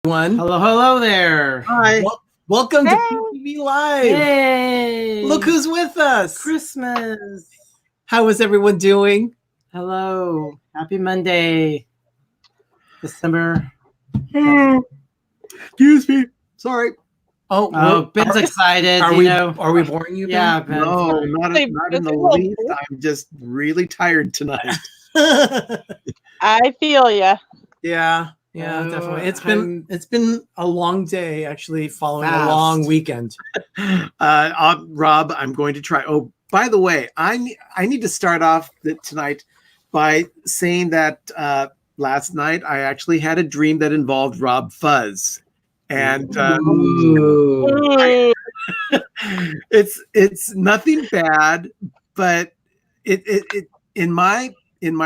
Hello there. Hi. Welcome to PTV Live. Yay. Look who's with us. Christmas. How is everyone doing? Hello. Happy Monday. December. Excuse me. Sorry. Oh, Ben's excited. Are we boring you, Ben? Yeah, Ben. No, not in the least. I'm just really tired tonight. I feel ya. Yeah, definitely. It's been a long day, actually, following a long weekend. Rob, I'm going to try. Oh, by the way, I need to start off tonight by saying that last night I actually had a dream that involved Rob Fuzz. And it's nothing bad, but it in my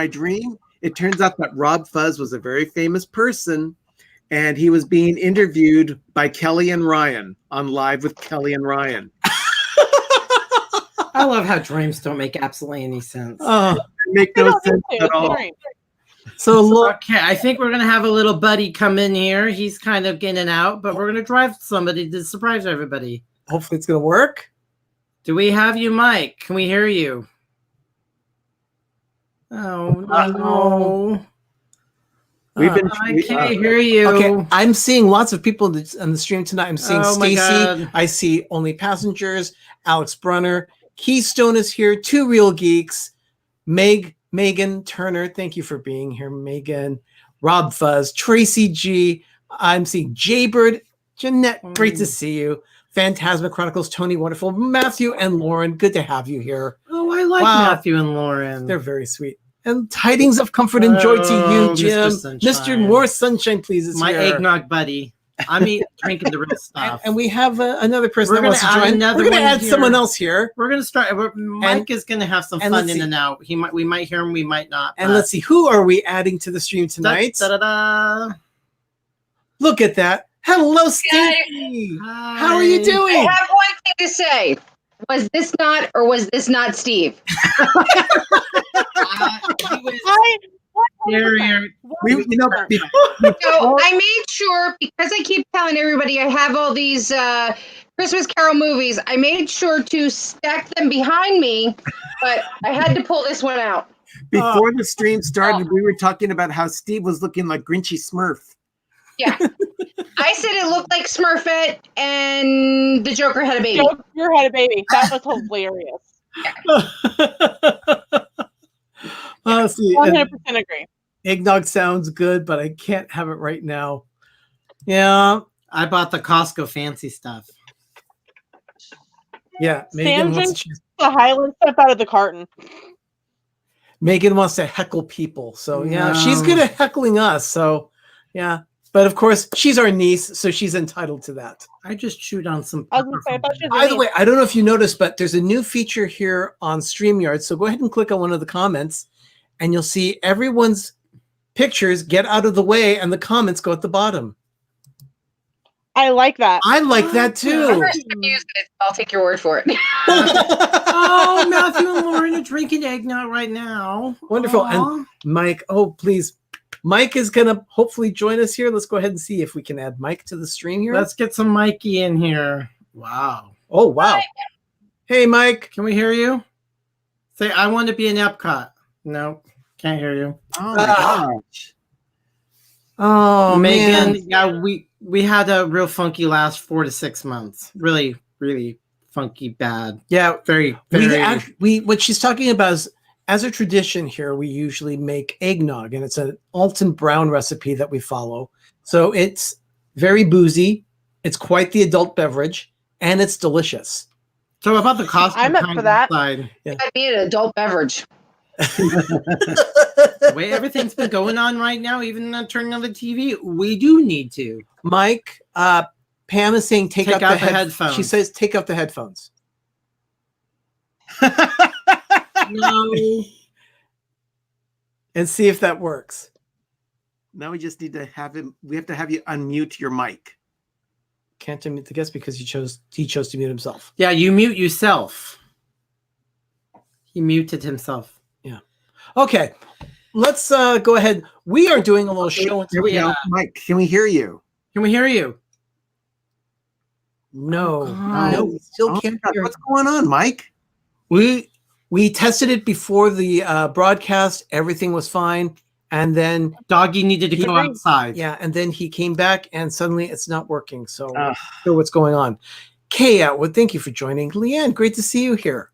dream, it turns out that Rob Fuzz was a very famous person, and he was being interviewed by Kelly and Ryan on Live with Kelly and Ryan. I love how dreams don't make absolutely any sense. Make no sense at all. So look, okay, I think we're gonna have a little buddy come in here. He's kind of getting out, but we're gonna drive somebody to surprise everybody. Hopefully it's gonna work. Do we have you, Mike? Can we hear you? Oh no. I can't hear you. Okay, I'm seeing lots of people on the stream tonight. I'm seeing Stacy. I see Only Passengers, Alex Brunner, Keystone is here, Two Real Geeks, Megan Turner, thank you for being here, Megan. Rob Fuzz, Tracy G. I'm seeing Jaybird, Jeanette, great to see you. Phantasma Chronicles, Tony, wonderful. Matthew and Lauren, good to have you here. Oh, I like Matthew and Lauren. They're very sweet. And tidings of comfort and joy to you, Jim. Mr. More Sunshine, please. Is my here. eggnog buddy. I'm drinking the real stuff. And we have another person that wants to join. We're going to add someone else here. We're going to start. Mike is going to have some fun in and out. We might hear him, we might not. And let's see, who are we adding to the stream tonight? Look at that. Hello, Stevie. How are you doing? I have one thing to say. Was this not Steve? So I made sure, because I keep telling everybody I have all these Christmas Carol movies, I made sure to stack them behind me, but I had to pull this one out. Before the stream started, we were talking about how Steve was looking like Grinchy Smurf. Yeah. I said it looked like Smurfette and the Joker had a baby. Joker had a baby. That was hilarious. See, 100% agree. Eggnog sounds good, but I can't have it right now. Yeah. I bought the Costco fancy stuff. Yeah. Sam drinks the Highland stuff out of the carton. Megan wants to heckle people. So, yeah, she's good at heckling us. So, yeah. But, of course, she's our niece, so she's entitled to that. I just chewed on some. I was going to say, I thought she was By the way, I don't know if you noticed, but there's a new feature here on StreamYard. So go ahead and click on one of the comments, and you'll see everyone's pictures get out of the way, and the comments go at the bottom. I like that. I like that, too. I've never used it. I'll take your word for it. Oh, Matthew and Lauren are drinking eggnog right now. Wonderful. Aww. And Mike, please. Mike is going to hopefully join us here. Let's go ahead and see if we can add Mike to the stream here. Let's get some Mikey in here. Wow. Oh, wow. Hi. Hey, Mike. Can we hear you? Say, I want to be in Epcot. No, can't hear you. Oh, my gosh. Oh, Megan. Yeah, we had a real funky last 4 to 6 months. Really, really funky bad. Yeah. Very. What she's talking about is, as a tradition here, we usually make eggnog, and it's an Alton Brown recipe that we follow. So it's very boozy. It's quite the adult beverage, and it's delicious. So about the cost, I'm up for that. Yeah. I'd be an adult beverage. The way everything's been going on right now, even not turning on the TV, we do need to. Mike, Pam is saying take out the headphones. She says take out the headphones. No. And see if that works. Now we just need to have him. We have to have you unmute your mic. Can't unmute the guest because he chose to mute himself. Yeah, you mute yourself. He muted himself. Yeah. Okay. Let's go ahead. We are doing a little show. Here we go. Mike, can we hear you? Can we hear you? No, God. no, we still Oh, can't God, hear. what's going on, Mike? We tested it before the broadcast. Everything was fine, and then Doggy needed to go outside. yeah, and then he came back, and suddenly it's not working. So Ugh. not sure what's going on. Kaya, well, thank you for joining. Leanne, great to see you here.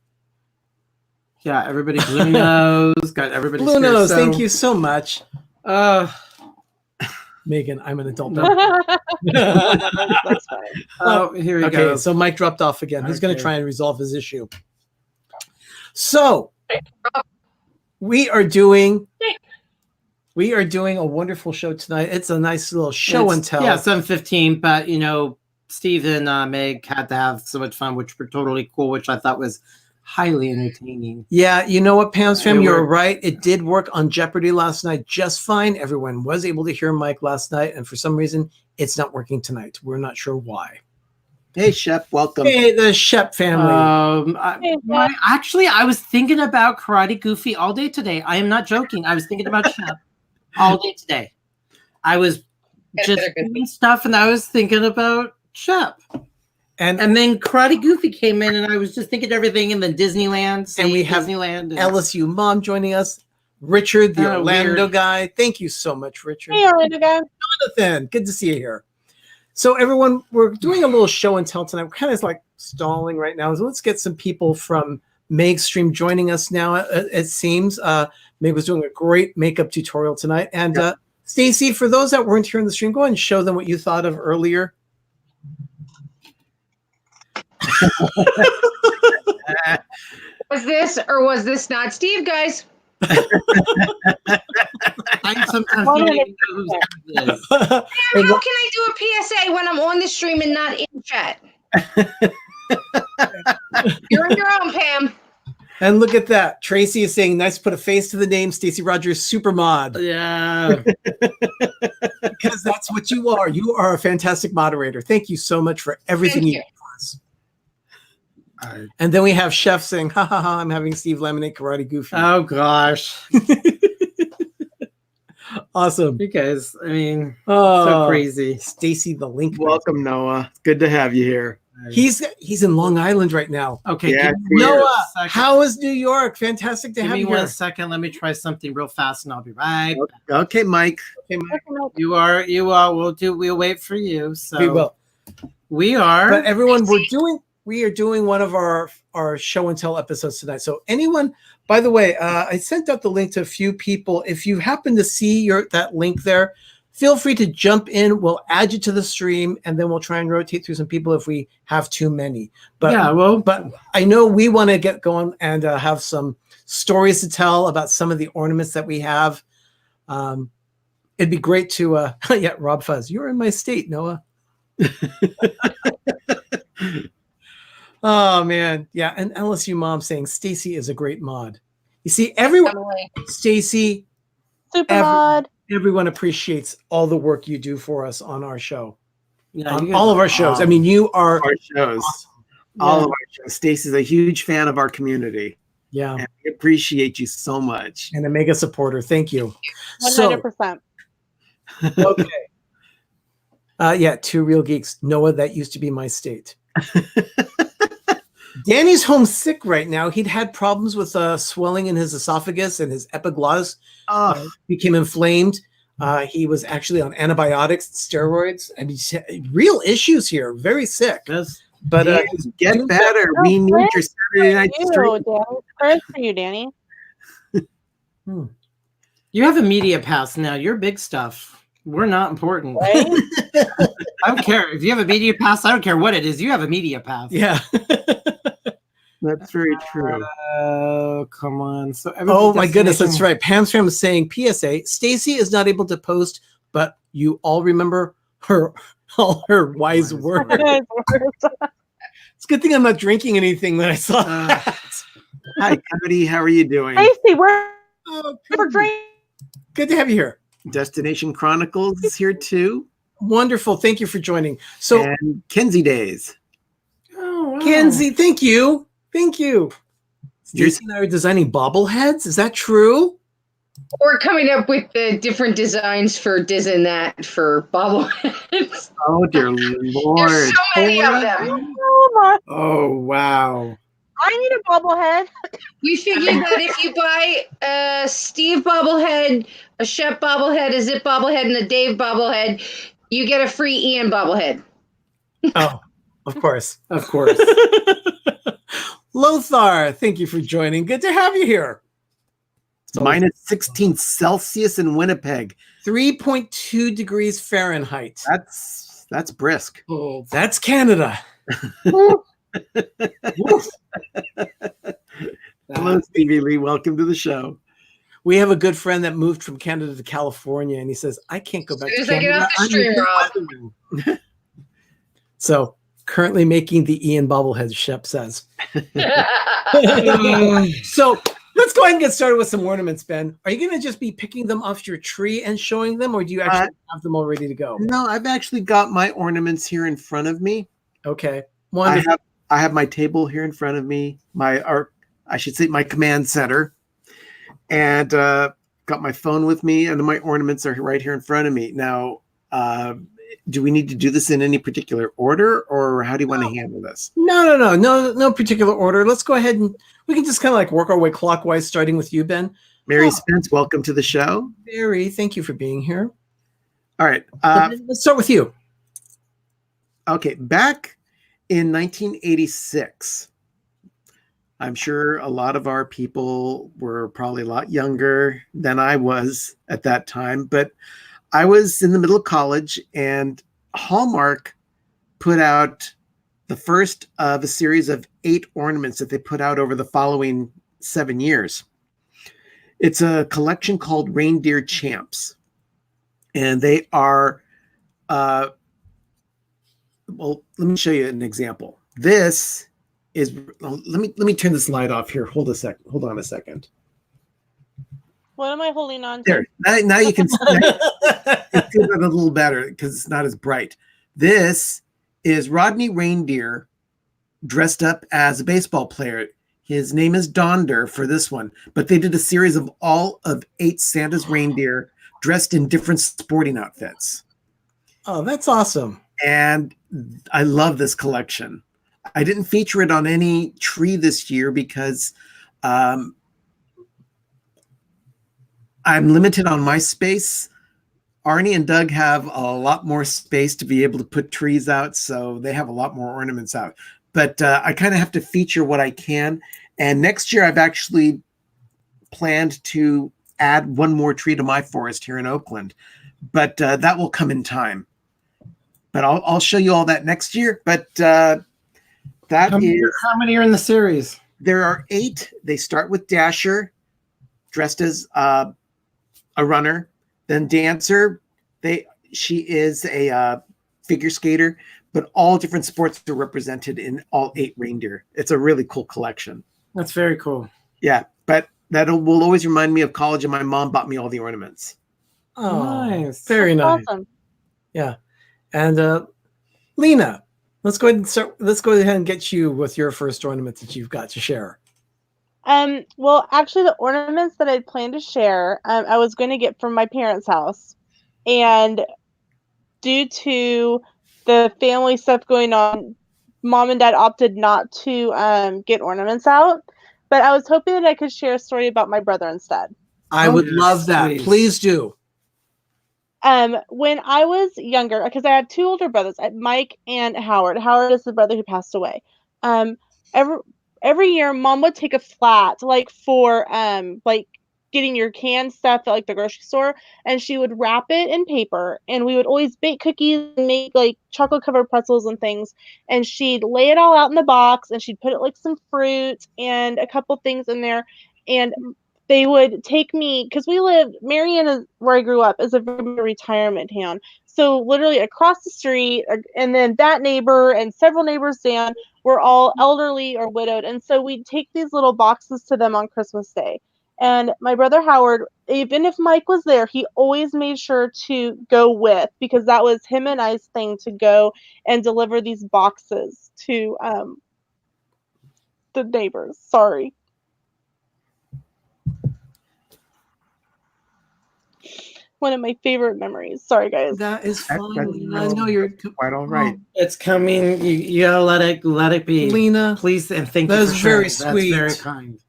Yeah, everybody blue nose. Got everybody. Blue nose, thank you so much. Uh, Megan, I'm an adult. That's fine. oh, here we Okay, go. so Mike dropped off again. He's going to Okay. try and resolve his issue. So we are doing a wonderful show tonight. It's a nice little show and tell. Yeah, 7:15. But Steve and Meg had to have so much fun, which were totally cool, which I thought was highly entertaining. Yeah, you know what, Pam's fam, It you're worked. right. It did work on Jeopardy last night just fine. Everyone was able to hear Mike last night, and for some reason, it's not working tonight. We're not sure why. Hey, Shep, welcome. Hey, the Shep family. Actually, I was thinking about Karate Goofy all day today. I am not joking. I was thinking about Shep all day today. I was just doing stuff, and I was thinking about Shep. And then Karate Goofy came in, and I was just thinking everything, and then Disneyland. And we have Disneyland. LSU mom joining us. Richard, the Orlando weird. guy. Thank you so much, Richard. Hey, Orlando guy. Jonathan, good to see you here. So everyone, we're doing a little show and tell tonight. We're kind of like stalling right now. So let's get some people from Meg's stream joining us now. It seems Meg was doing a great makeup tutorial tonight. And Stacy, for those that weren't here in the stream, go ahead and show them what you thought of earlier. Was this or was this not Steve, guys? I sometimes don't even know who's this. How can I do a PSA when I'm on the stream and not in chat? You're on your own, Pam. And look at that. Tracy is saying, nice to put a face to the name, Stacy Rogers Super Mod. Yeah. Because that's what you are. You are a fantastic moderator. Thank you so much for everything Thank you you. do for us. And then we have Chef saying, ha ha ha, I'm having Steve Laminate Karate Goofy. Oh gosh. Awesome. You guys, I mean, Oh, so crazy. Stacy the Link. Welcome, Noah. Good to have you here. He's in Long Island right now. Okay. Yeah, give me Noah, a second. how is New York? Fantastic to Give have me you 1 here. second. Let me try something real fast, and I'll be right. Okay, Mike. Okay, Mike, You are. We'll wait for you. So we will. We are. But everyone, we are doing one of our show and tell episodes tonight. So anyone, by the way, I sent out the link to a few people. If you happen to see that link there, feel free to jump in. We'll add you to the stream, and then we'll try and rotate through some people if we have too many. But yeah. Well, but I know we want to get going and have some stories to tell about some of the ornaments that we have. It'd be great to yeah, Rob Fuzz, you're in my state, Noah. Oh man, yeah, and LSU mom saying Stacy is a great mod. You see, everyone, Stacy, Super mod. everyone appreciates all the work you do for us on our show, yeah, on you guys all of are our shows. I awesome. mean, you are Our shows. All of our shows. Stacy's a huge fan of our community. yeah, And we appreciate you so much. and a mega supporter. Thank you. So 100%. okay, yeah, two real geeks. Noah, that used to be my state. Danny's homesick right now. He'd had problems with swelling in his esophagus, and his epiglottis became inflamed. He was actually on antibiotics, steroids, and he's had real issues here. Very sick. Yes. But Get better. We need your Saturday night stream. Prayers for you, Danny. You have a media pass now. You're big stuff. We're not important. Right? I don't care if you have a media pass. I don't care what it is. You have a media pass. yeah. That's very true. Oh, come on. So Oh my goodness, that's right. Pam's fam is saying PSA. Stacy is not able to post, but you all remember all her wise words. It's a good thing I'm not drinking anything that I saw. Hi, Cody. How are you doing? Stacy, we're Oh, for drink. good to have you here. Destination Chronicles is here too. Wonderful. Thank you for joining. So, And Kenzie Days. Oh, wow. Kenzie, thank you. Thank you. You're- Stacy and I are designing bobbleheads. Is that true? Or coming up with the different designs for this and that for bobbleheads. Oh dear Lord! There's so many of them. Oh my! Oh wow! I need a bobblehead. We figured that if you buy a Steve bobblehead, a Shep bobblehead, a Zip bobblehead, and a Dave bobblehead, you get a free Ian bobblehead. Oh, of course. Of course. Lothar, thank you for joining. Good to have you here. So minus 16 Celsius in Winnipeg. 3.2 degrees Fahrenheit. That's brisk. Oh, that's Canada. Hello, Stevie Lee. Welcome to the show. We have a good friend that moved from Canada to California, and he says, I can't go back to As soon as I get Canada. off the stream, Rob. So currently making the Ian bobblehead, Shep says. So let's go ahead and get started with some ornaments, Ben. Are you going to just be picking them off your tree and showing them, or do you actually have them all ready to go? No, I've actually got my ornaments here in front of me. Okay. I have my table here in front of me, my command center, and got my phone with me, and my ornaments are right here in front of me. Now, do we need to do this in any particular order, or how do you want to handle this? No particular order. Let's go ahead and we can just kind of like work our way clockwise, starting with you, Ben. Mary Spence, welcome to the show. Mary, thank you for being here. All right. Let's start with you. Okay, back in 1986, I'm sure a lot of our people were probably a lot younger than I was at that time, but I was in the middle of college, and Hallmark put out the first of a series of 8 ornaments that they put out over the following 7 years. It's a collection called Reindeer Champs, and they are well, let me show you an example. This is let me turn this light off here. Hold on a second. What am I holding on to? There. Now you can see it a little better because it's not as bright. This is Rodney Reindeer dressed up as a baseball player. His name is Donder for this one, but they did a series of all of 8 Santa's reindeer dressed in different sporting outfits. Oh, that's awesome. And I love this collection. I didn't feature it on any tree this year because I'm limited on my space. Arnie and Doug have a lot more space to be able to put trees out, so they have a lot more ornaments out. But I kind of have to feature what I can. And next year, I've actually planned to add one more tree to my forest here in Oakland. But that will come in time. But I'll show you all that next year. But how many are in the series? There are 8. They start with Dasher, dressed as a runner. Then Dancer, she is a figure skater. But all different sports are represented in all 8 reindeer. It's a really cool collection. That's very cool. Yeah, but that will always remind me of college, and my mom bought me all the ornaments. Oh, nice. Very nice. Awesome. Yeah. And Lena, let's go ahead and get you with your first ornament that you've got to share. Well, actually, the ornaments that I planned to share, I was going to get from my parents' house, and due to the family stuff going on, Mom and Dad opted not to get ornaments out. But I was hoping that I could share a story about my brother instead. I would love that. Please do. When I was younger, because I have 2 older brothers, Mike and Howard. Howard is the brother who passed away. Every year, Mom would take a flat, like for like getting your canned stuff at like the grocery store, and she would wrap it in paper, and we would always bake cookies and make like chocolate covered pretzels and things, and she'd lay it all out in the box, and she'd put it like some fruit and a couple things in there, and they would take me, because Marion is where I grew up, is a retirement town. So literally across the street, and then that neighbor and several neighbors down were all elderly or widowed. And so we'd take these little boxes to them on Christmas Day. And my brother Howard, even if Mike was there, he always made sure to go with, because that was him and I's thing, to go and deliver these boxes to the neighbors. Sorry. one of my favorite memories. Sorry, guys. That is fine. That's I know you're quite all right. It's coming. You gotta let it be. Lena, Please and thank that you is for sharing. very sweet. That's very kind.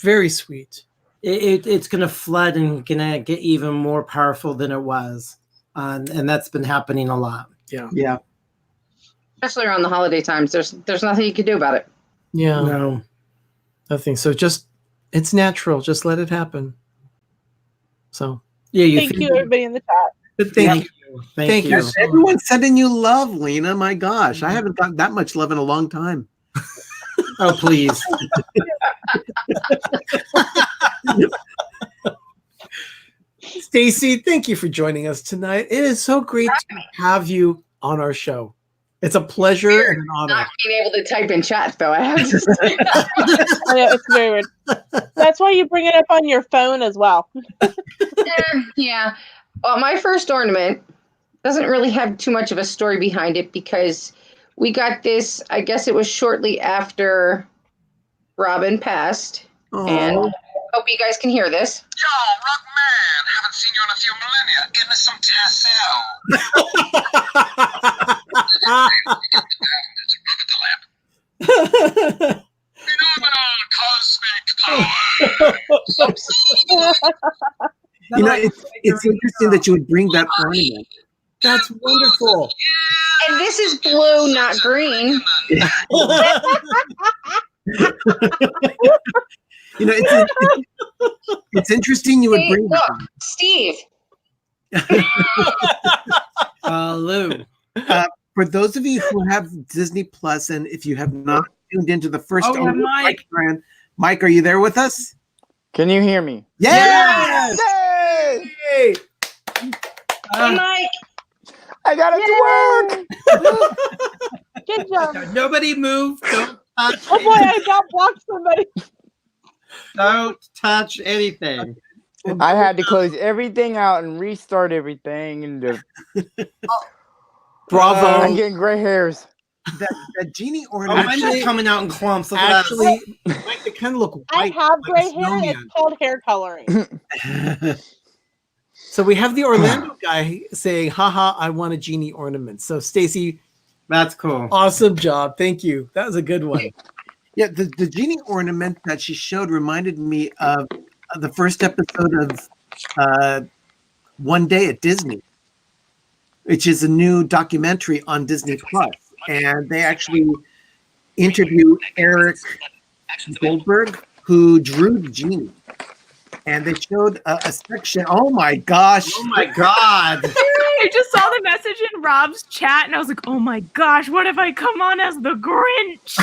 Very sweet. It's gonna flood and gonna get even more powerful than it was, and that's been happening a lot. Yeah. Especially around the holiday times. There's nothing you can do about it. Yeah. No. Nothing. So it's natural. Just let it happen. So Yeah. Thank you, everybody in the chat. thank you. Thank you. so much. Everyone's sending you love, Lena. My gosh, I haven't gotten that much love in a long time. Oh, please. Stacy, thank you for joining us tonight. It is so great to have you on our show. It's a pleasure and an honor. Not being able to type in chat, though, I have to say. I know, it's very weird. That's why you bring it up on your phone as well. Yeah. Well, my first ornament doesn't really have too much of a story behind it because we got this, I guess it was shortly after Robin passed. And hope you guys can hear this. Yo, Rock Man, haven't seen you in a few millennia. Give me some tassel. Phenomenal cosmic power. You know, it's interesting that you would bring that ornament. That's wonderful. And this is blue, not green. You know, it's interesting you would Hey, bring look, that. Steve. Lou. For those of you who have Disney Plus, and if you have not tuned into the first Mike. brand, Mike, are you there with us? Can you hear me? Yes! Yay! Hey. Hey, Mike. I got it to work. Good job. Nobody move. Don't touch. Oh boy, I got blocked somebody. Don't touch anything. I had to close everything out and restart everything. And Bravo. I'm getting gray hairs. That genie Oh, ornament. mine's just coming out in clumps. Look at that. Actually, Mike, they kind of look I white. have like gray a hair. It's snowman. called hair coloring. So we have the Orlando guy saying, haha, I want a genie ornament. So Stacy, That's cool. awesome job. Thank you. That was a good one. Yeah, the genie ornament that she showed reminded me of the first episode of One Day at Disney, which is a new documentary on Disney Plus, and they actually interviewed Eric Goldberg, who drew the genie, and they showed a section. Oh my gosh! Oh my God. I just saw the message in Rob's chat and I was like, oh my gosh, what if I come on as the Grinch?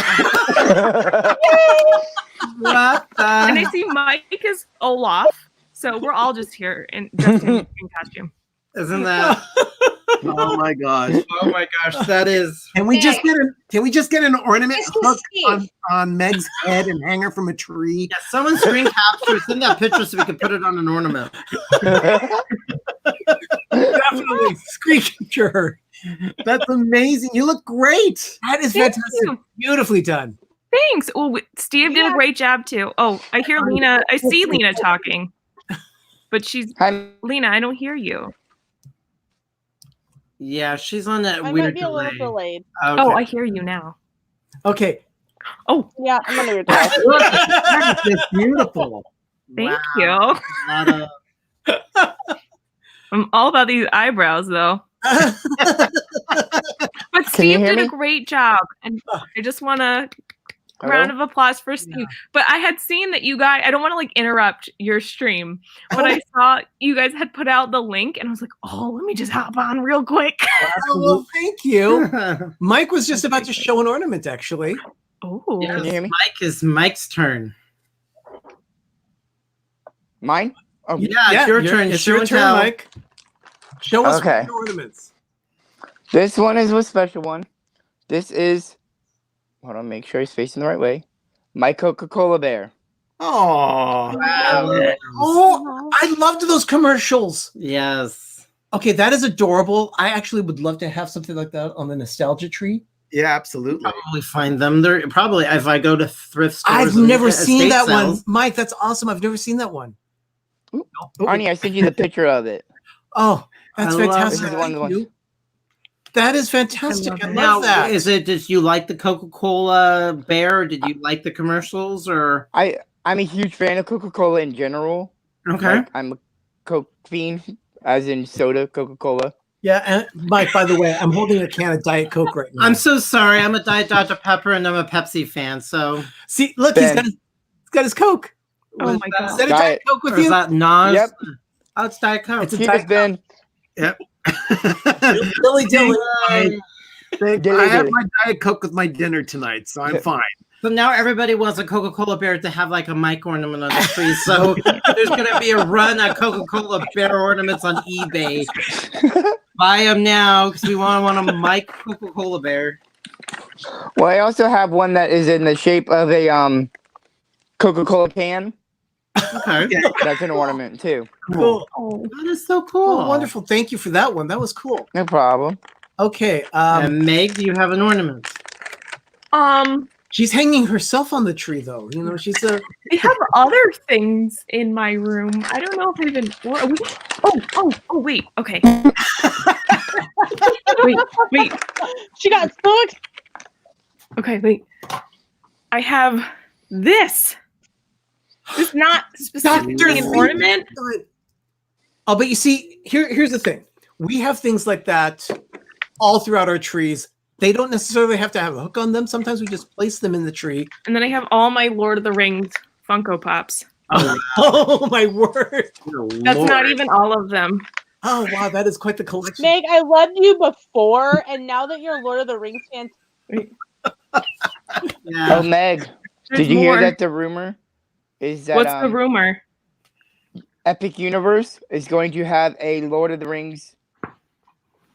What And I the? see Mike is Olaf. So we're all just here dressed in costume. Isn't that? Oh my gosh! Oh my gosh, that is. Can we just get an ornament This is hooked Steve. on Meg's head and hang her from a tree? Yeah, someone screen capture, send that picture so we can put it on an ornament. Definitely screen capture her. That's amazing. You look great. That is Thank fantastic. you. Beautifully done. Thanks. Oh, Steve did a great job too. Oh, I hear Lena. I see Lena talking. But Hi. Lena, I don't hear you. Yeah, she's on that I weird might be a little delay. delayed. Okay. Oh, I hear you now. Okay. Oh, Yeah, I'm under your door. That is just beautiful. thank Wow. you. I'm all about these eyebrows though. But Can you Steve hear did a me? great job. And I just want to round of applause for Steve. But I had seen that you guys, I don't want to like interrupt your stream, but I saw you guys had put out the link and I was like, oh, let me just hop on real quick. Oh, well, thank you. Mike was just about to show an ornament, actually. Oh, Yes, Can you hear me? It's Mike's turn. Mine? Oh, Yeah, it's your turn. It's Show your and turn, tell. Mike. Show us Okay. your ornaments. this one is a special one. This is, hold on, make sure he's facing the right way. My Coca-Cola bear. Oh, Oh, I loved those commercials. Yes. Okay, that is adorable. I actually would love to have something like that on the nostalgia tree. yeah, absolutely. Probably find them. They're probably if I go to thrift stores. I've and never estate seen that one. sales. Mike, that's awesome. I've never seen that one. Arnie, I sent you the picture of it. Oh, that's I love fantastic. This is one of the Thank ones. you. That is fantastic. I Now, love that. did you like the Coca-Cola bear? Or did you like the commercials I'm a huge fan of Coca-Cola in general. okay? Like, I'm a Coke fiend, as in soda, Coca-Cola. Yeah, and Mike, by the way, I'm holding a can of Diet Coke right now. I'm so sorry. I'm a Diet Dr. Pepper and I'm a Pepsi fan. So See, look, Ben. he's got his Coke. Oh Was my that- god. Is that a Diet Diet. Coke with Or is you? that Nas? Yep. Oh, it's Diet Coke. It's a Cheers, Diet Ben. Yep. Dilly Dilly. I Dilly have dilly. my Diet Coke with my dinner tonight, so I'm fine. So now everybody wants a Coca-Cola bear to have like a mic ornament on the tree. So there's going to be a run at Coca-Cola bear ornaments on eBay. Buy them now because we want a mic Coca-Cola bear. Well, I also have one that is in the shape of a Coca-Cola can. Okay. That's an ornament too. Cool. Oh. That is so cool. Oh, wonderful. Thank you for that one. That was cool. No problem. Okay. And Meg, do you have an ornament? She's hanging herself on the tree, though. You know, she's a. I have other things in my room. I don't know if I've been. Oh, wait. Okay. wait. She got so excited. Okay, wait. I have this. It's not specifically an ornament. Oh, but you see, here's the thing. We have things like that all throughout our trees. They don't necessarily have to have a hook on them. Sometimes we just place them in the tree. And then I have all my Lord of the Rings Funko Pops. Oh my word. That's not even all of them. Oh wow, that is quite the collection. Meg, I loved you before, and now that you're a Lord of the Rings fan, Yeah. Oh, Meg, There's did you more. hear that the rumor is that What's the rumor? Epic Universe is going to have a Lord of the Rings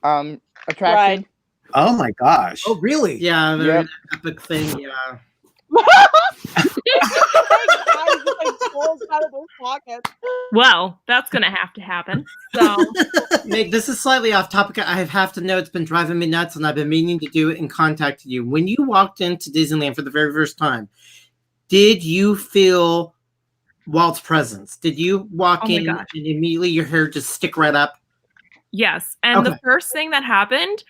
attraction? Right. Oh my gosh. Oh really? Yeah, very Yep. epic thing. Yeah. Well, that's gonna have to happen. So Meg, this is slightly off topic. I have to know it's been driving me nuts, and I've been meaning to do it and contacted you. When you walked into Disneyland for the very first time, did you feel Walt's presence? Did you walk Oh my in gosh. and immediately your hair just stick right up? yes. And the Okay. first thing that happened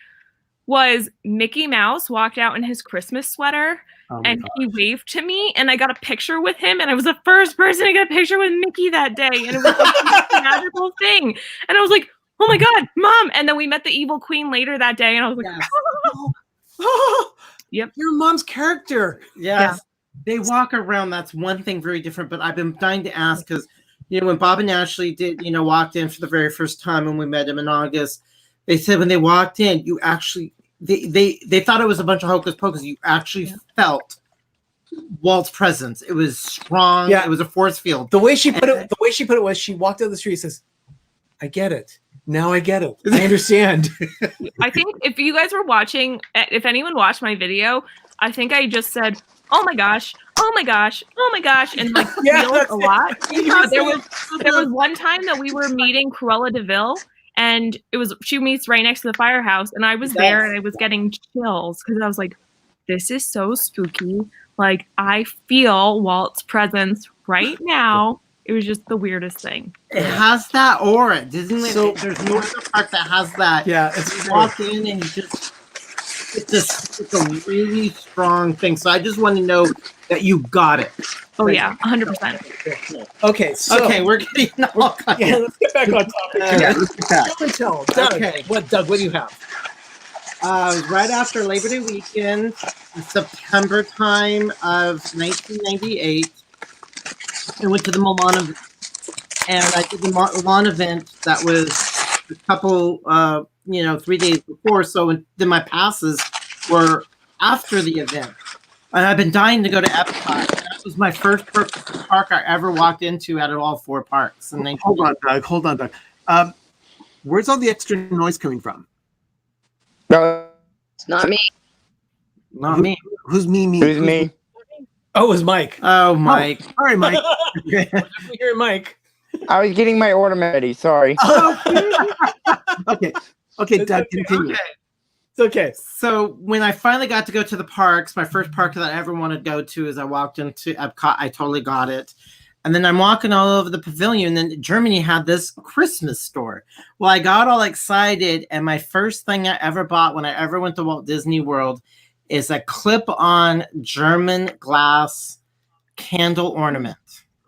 was Mickey Mouse walked out in his Christmas sweater Oh my and God. he waved to me and I got a picture with him and I was the first person to get a picture with Mickey that day and it was like the most magical thing and I was like, oh my god, Mom! And then we met the evil queen later that day and I was like, Yes. Oh, Yep. Your mom's character. Yes. They walk around. That's one thing very different. But I've been dying to ask because, when Bob and Ashley walked in for the very first time when we met him in August, they said when they walked in, you actually, they thought it was a bunch of hocus pocus. You actually felt Walt's presence. It was strong. Yeah. It was a force field. The way she put it was she walked down the street and says, I get it. Now I get it. I understand. I think if you guys were watching, if anyone watched my video, I think I just said, oh my gosh, oh my gosh, oh my gosh, and like Yeah, squealed that's a it. lot. But there was one time that we were meeting Cruella DeVille, and she meets right next to the firehouse, and I was there and I was getting chills because I was like, this is so spooky. Like I feel Walt's presence right now. It was just the weirdest thing. It has that aura. Disneyland. So- There's no other park that has that. Yeah, it's You walk in and it's a really strong thing. So I just want to know that you got it. Oh yeah, 100%. okay. So Okay, we're getting all kinds. yeah, let's get back on topic. Yeah, let's get back. Tell Doug. Okay. Doug? What do you have? Right after Labor Day weekend, September time of 1998, I went to the Milan event, and I did the Milan event that was a couple, 3 days before. So then my passes were after the event. And I've been dying to go to Epcot. That was my first park I ever walked into out of all four parks. And Hold on, Doug. Where's all the extra noise coming from? It's not me. not me. Who's me? Who's me? Oh, it was Mike. Oh, Mike. All right, Mike. You're Mike. I was getting my ornament ready. Sorry. Okay, Doug, continue. It's okay. So when I finally got to go to the parks, my first park that I ever wanted to go to is I walked into Epcot. I totally got it. And then I'm walking all over the pavilion, and then Germany had this Christmas store. Well, I got all excited, and my first thing I ever bought when I ever went to Walt Disney World is a clip-on German glass candle ornament.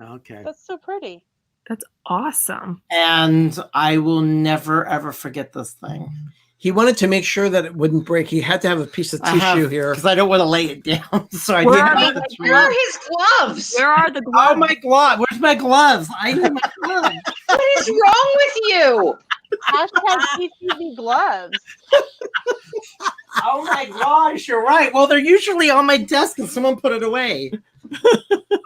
Okay. That's so pretty. That's awesome. And I will never, ever forget this thing. He wanted to make sure that it wouldn't break. He had to have a piece of tissue here. Because I don't want to lay it down. So I Where didn't. Where are his gloves? Where are the gloves? Oh, my glove. Where's my gloves? I need my gloves. What is wrong with you? Hashtag PTV gloves. Oh my gosh, you're right. Well, they're usually on my desk and someone put it away.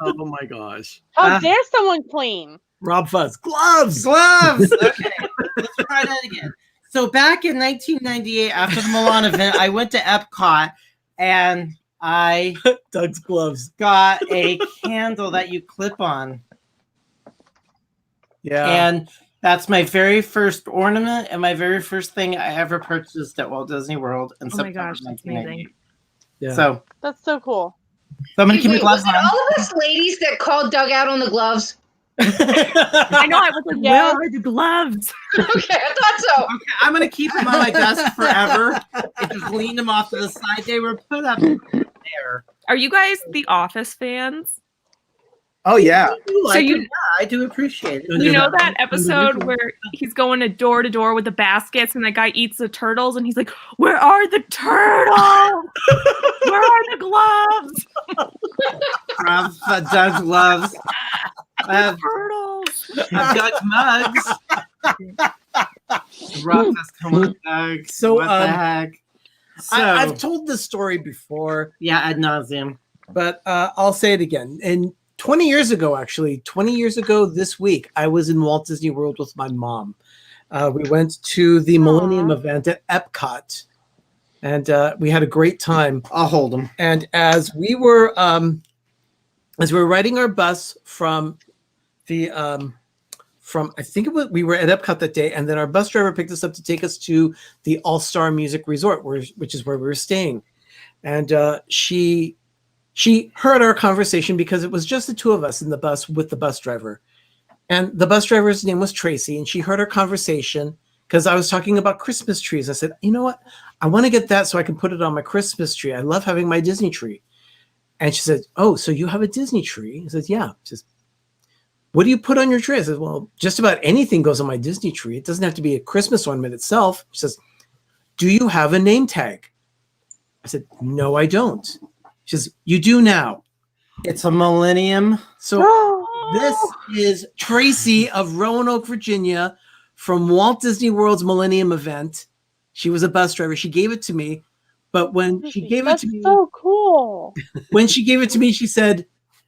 Oh my gosh. How dare someone clean? Rob Fuzz. Gloves! Gloves! Okay, let's try that again. So back in 1998, after the Milan event, I went to Epcot and I Doug's gloves. got a candle that you clip on. Yeah. And that's my very first ornament and my very first thing I ever purchased at Walt Disney World in Oh my September gosh, that's amazing. 1998. Yeah. So That's so cool. I'm going to keep my Wait, gloves was it on. all of us ladies that called Doug out on the gloves? I know. I was like, Yes. where are the gloves? Okay, I thought so. Okay, I'm going to keep them on my desk forever. I just leaned them off to the side. They were put up there. Are you guys The Office fans? Oh yeah. I do appreciate it. You know that episode where he's going to door with the baskets and that guy eats the turtles and he's like, where are the turtles? Where are the gloves? Rob's Doug's gloves. I have Turtles. Doug's mugs. Rob has come on, Doug. So, what the heck? So, I've told this story before, yeah, ad nauseum. but I'll say it again. And 20 years ago this week, I was in Walt Disney World with my mom. We went to the Millennium event at Epcot, and we had a great time. I'll hold them. And as we were riding our bus from the I think we were at Epcot that day, and then our bus driver picked us up to take us to the All-Star Music Resort, which is where we were staying. And she heard our conversation because it was just the two of us in the bus with the bus driver. And the bus driver's name was Tracy, and she heard our conversation because I was talking about Christmas trees. I said, you know what? I want to get that so I can put it on my Christmas tree. I love having my Disney tree. And she said, oh, so you have a Disney tree? I said, yeah. She says, what do you put on your tree? I said, well, just about anything goes on my Disney tree. It doesn't have to be a Christmas ornament itself. She says, do you have a name tag? I said, no, I don't. She says, you do now. It's a Millennium. So this is Tracy of Roanoke, Virginia, from Walt Disney World's Millennium event. She was a bus driver. She gave it to me. But when she gave it to me, That's so cool. when she gave it to me, she said,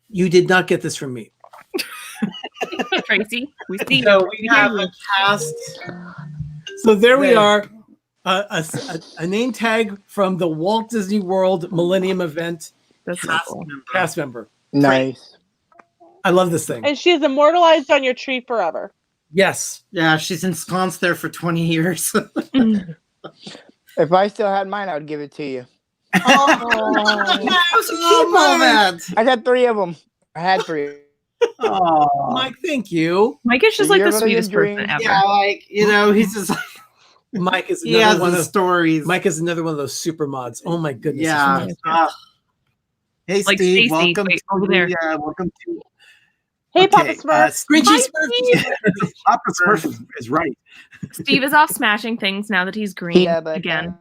you did not get this from me. Tracy, we see So you. we have a cast. So there we are. A name tag from the Walt Disney World Millennium event. That's so cool. Cast member. Nice. I love this thing. And she is immortalized on your tree forever. Yes. Yeah, she's ensconced there for 20 years. If I still had mine, I would give it to you. that. I got 3 of them. I had 3. Oh, Mike, thank you. Mike is just like You're the living sweetest person dreams. ever. yeah, like, he's just like, Mike is he has another one the of stories. Mike is another one of those super mods. Oh my goodness. Yeah. It's fantastic. Hey Like Steve, Stacy, welcome wait, to over there. welcome to Hey, Okay, Papa Smurf. Grinchy Hi, Smurfy. Steve. Papa Smurf is right. Steve is off smashing things now that he's green Yeah, but again.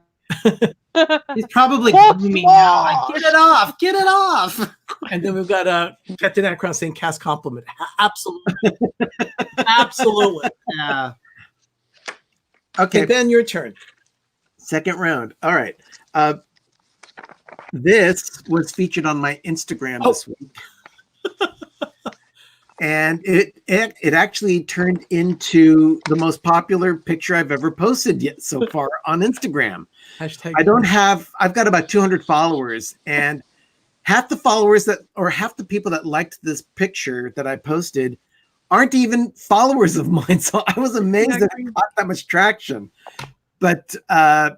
He's probably What's gloomy now. Like, wrong? get it off, get it off. And then we've got Captain Akron saying cast compliment. Absolutely. Absolutely. Yeah. Okay, Okay, Ben, your turn. second round. All right. This was featured on my Instagram this week. And it actually turned into the most popular picture I've ever posted yet so far on Instagram. Hashtag I've got about 200 followers, and half the people that liked this picture that I posted aren't even followers of mine. So I was amazed that it got that much traction. But let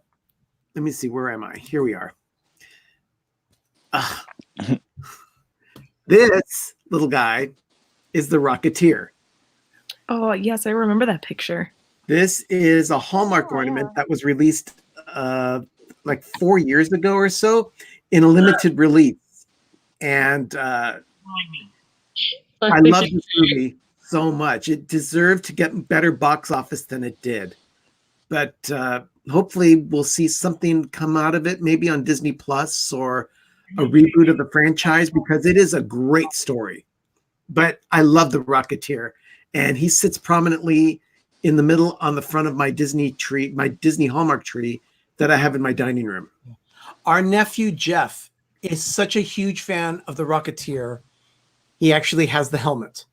me see, where am I? Here we are. This little guy is the Rocketeer. Oh, yes, I remember that picture. This is a Hallmark ornament that was released like 4 years ago or so in a limited release. And I love this movie so much. It deserved to get better box office than it did. But hopefully we'll see something come out of it, maybe on Disney Plus or a reboot of the franchise, because it is a great story. But I love the Rocketeer, and he sits prominently in the middle on the front of my Disney tree, my Disney Hallmark tree that I have in my dining room. Our nephew Jeff is such a huge fan of the Rocketeer. He actually has the helmet.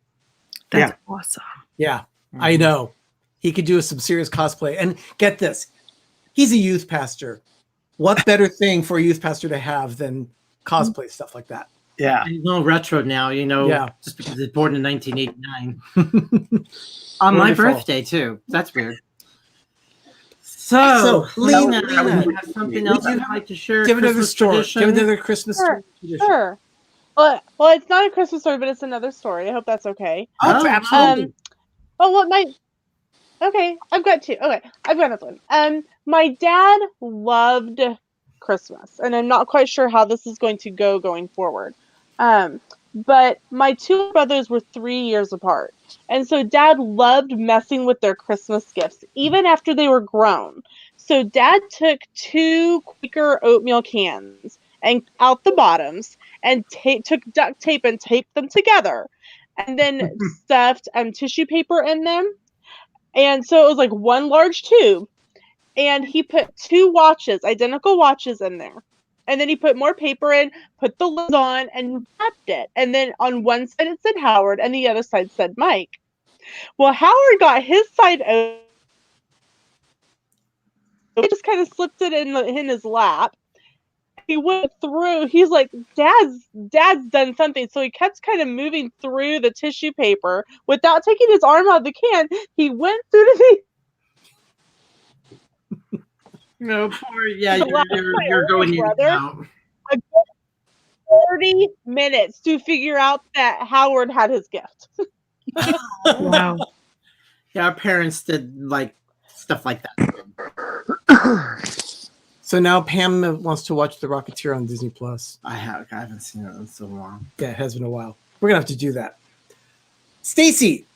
That's awesome. Yeah, I know. He could do some serious cosplay. And get this, he's a youth pastor. What better thing for a youth pastor to have than cosplay stuff like that? Yeah. He's a little retro now, just because he's born in 1989. On my birthday, too. That's weird. So Lena, you have something else you'd like to share? Give another story. Give another Christmas story. Sure. Well, it's not a Christmas story, but it's another story. I hope that's okay. Oh, absolutely. Okay, I've got two. Okay, I've got another one. My dad loved Christmas, and I'm not quite sure how this is going to go going forward. But my two brothers were 3 years apart, and so Dad loved messing with their Christmas gifts, even after they were grown. So Dad took 2 Quaker oatmeal cans and out the bottoms, and took duct tape and taped them together, and then stuffed tissue paper in them. And so it was like one large tube, and he put 2 watches, identical watches in there. And then he put more paper in, put the lids on, and wrapped it. And then on one side it said Howard, and the other side said Mike. Well, Howard got his side open. He just kind of slipped it in his lap. He went through. He's like, Dad's done something. So he kept kind of moving through the tissue paper without taking his arm out of the can. He went through the. No, poor. Yeah, you're going in now. 30 minutes to figure out that Howard had his gift. Wow. Yeah, our parents did like stuff like that. So now Pam wants to watch The Rocketeer on Disney Plus. I haven't seen it in so long. Yeah, it has been a while. We're gonna have to do that. Stacy.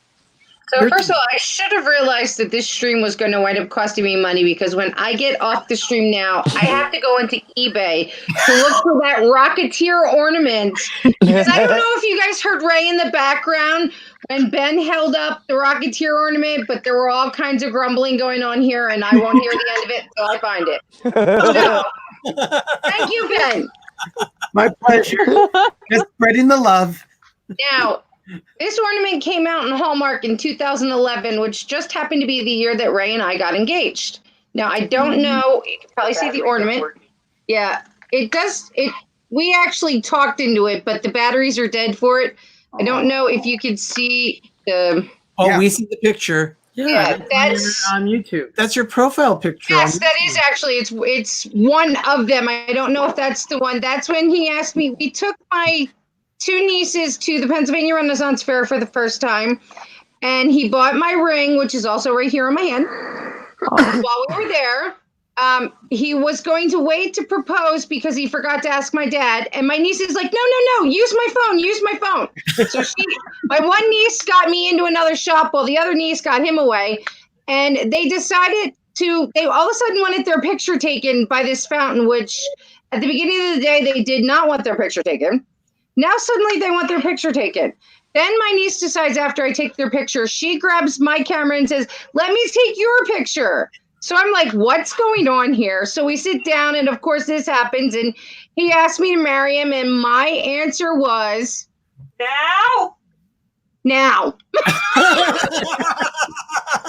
So first of all, I should have realized that this stream was going to wind up costing me money, because when I get off the stream now, I have to go into eBay to look for that Rocketeer ornament. Because I don't know if you guys heard Ray in the background when Ben held up the Rocketeer ornament, but there were all kinds of grumbling going on here, and I won't hear the end of it until I find it. So, thank you, Ben. My pleasure. Just spreading the love. Now, this ornament came out in Hallmark in 2011, which just happened to be the year that Ray and I got engaged. Now, I don't know. You can probably see the ornament. Yeah, it does. We actually talked into it, but the batteries are dead for it. I don't know if you could see the. Oh, yeah. We see the picture. Yeah, that's on YouTube. That's your profile picture. Yes, that is actually. It's one of them. I don't know if that's the one. That's when he asked me. We took my 2 nieces to the Pennsylvania Renaissance Fair for the first time, and he bought my ring, which is also right here on my hand. While we were there, he was going to wait to propose because he forgot to ask my dad, and my niece is like, no, use my phone. So my one niece got me into another shop while the other niece got him away, and they decided they all of a sudden wanted their picture taken by this fountain, which at the beginning of the day, they did not want their picture taken. Now suddenly they want their picture taken. Then my niece decides after I take their picture, she grabs my camera and says, let me take your picture. So I'm like, what's going on here? So we sit down, and of course this happens, and he asked me to marry him, and my answer was, now.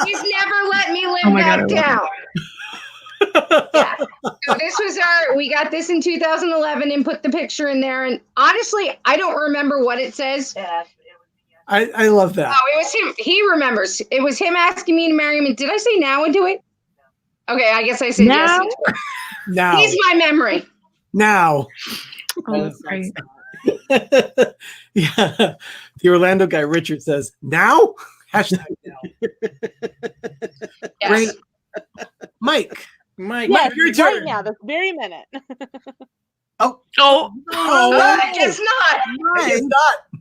He's never let me live that down. Yeah. So we got this in 2011 and put the picture in there. And honestly, I don't remember what it says. I love that. Oh, it was him. He remembers. It was him asking me to marry him. And did I say now into it? Okay, I guess I said yes into it. Now. He's my memory. Now. Oh, that's great. Yeah. The Orlando guy, Richard, says, now? Hashtag now. Yes. Great. Mike. Yes, your right turn. now, this very minute. Oh, I guess not. I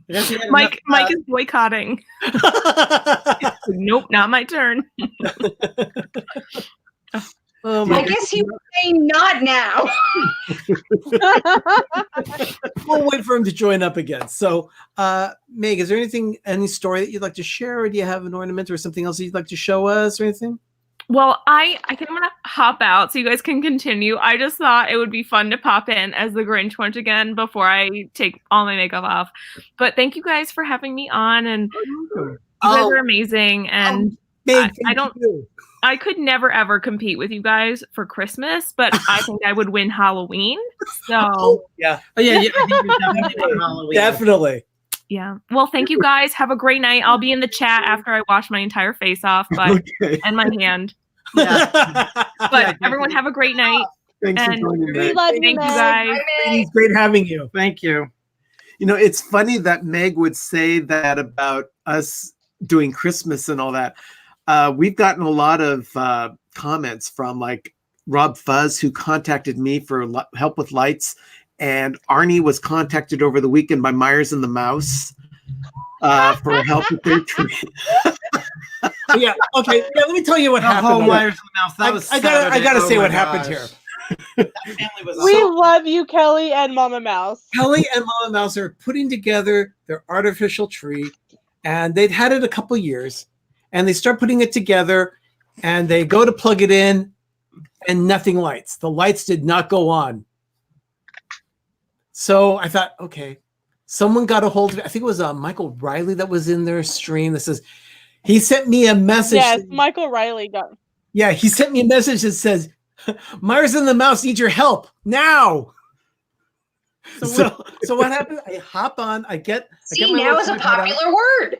guess not. Mike is boycotting. Nope, not my turn. I guess he would say not now. We'll wait for him to join up again. So, Meg, is there any story that you'd like to share, or do you have an ornament or something else you'd like to show us or anything? Well, I think I'm gonna hop out so you guys can continue. I just thought it would be fun to pop in as the Grinch once again before I take all my makeup off. But thank you guys for having me on, and you guys are amazing. And Meg, I could never ever compete with you guys for Christmas, but I think I would win Halloween. So yeah. I think you definitely won Halloween. Definitely. Yeah. Well, thank you guys. Have a great night. I'll be in the chat after I wash my entire face off, and my hand. Yeah. But everyone have a great night. Thanks for And joining me. We love thank you, you Meg. guys. It's great having you. Thank you. You know, it's funny that Meg would say that about us doing Christmas and all that. We've gotten a lot of comments from like Rob Fuzz, who contacted me for help with lights, and Arnie was contacted over the weekend by Myers and the Mouse for help with their tree. Yeah. Okay. Yeah, let me tell you what happened. Myers and the Mouse. That was I gotta Saturday. say Oh what my happened gosh. here. That family was We love you, Kelly and Mama Mouse. Kelly and Mama Mouse are putting together their artificial tree, and they'd had it a couple years, and they start putting it together, and they go to plug it in, and nothing lights. The lights did not go on. So I thought, okay, someone got a hold of it. I think it was Michael Riley that was in their stream that says, he sent me a message. Yes, Michael Riley got. Yeah, he sent me a message that says, Myers and the Mouse need your help now. So what happened? I hop on. I get my now is a little tripod popular word.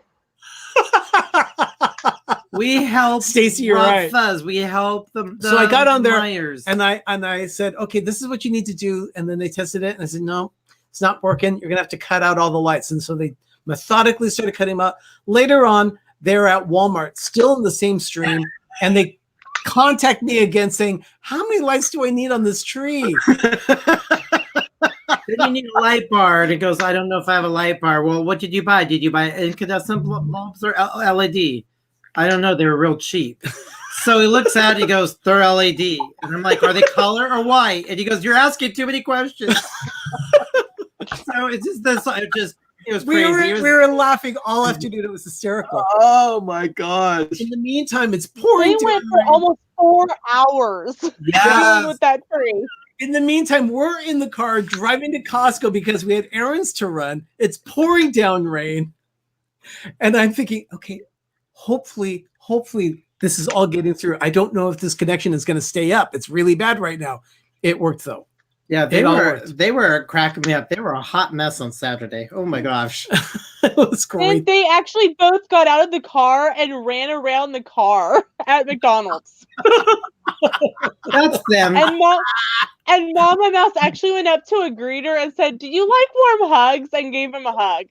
We help Stacey, you're Rob right. Fuzz. We help them. So I got on there Myers. and I said, okay, this is what you need to do. And then they tested it, and I said, no, it's not working. You're gonna have to cut out all the lights. And so they methodically started cutting them out. Later on, they're at Walmart, still in the same stream, and they contact me again saying, how many lights do I need on this tree? Then you need a light bar, and it goes, I don't know if I have a light bar. Well, what did you buy? Did you buy incandescent bulbs or LED? I don't know. They were real cheap. So he looks at it, he goes, they're LED. And I'm like, are they color or white? And he goes, you're asking too many questions. So it's just this, it was crazy. We were laughing all afternoon. It was hysterical. Oh my gosh. In the meantime, it's pouring They went down for rain. almost 4 hours Yes. with that tree. In the meantime, we're in the car driving to Costco because we had errands to run. It's pouring down rain. And I'm thinking, okay, hopefully this is all getting through. I don't know if this connection is going to stay up. It's really bad right now. It worked though. Yeah, It they were cracking me up. They were a hot mess on Saturday. Oh my gosh. It was great. And they actually both got out of the car and ran around the car at McDonald's. That's them. And Mama Mouse actually went up to a greeter and said, "Do you like warm hugs?" and gave him a hug.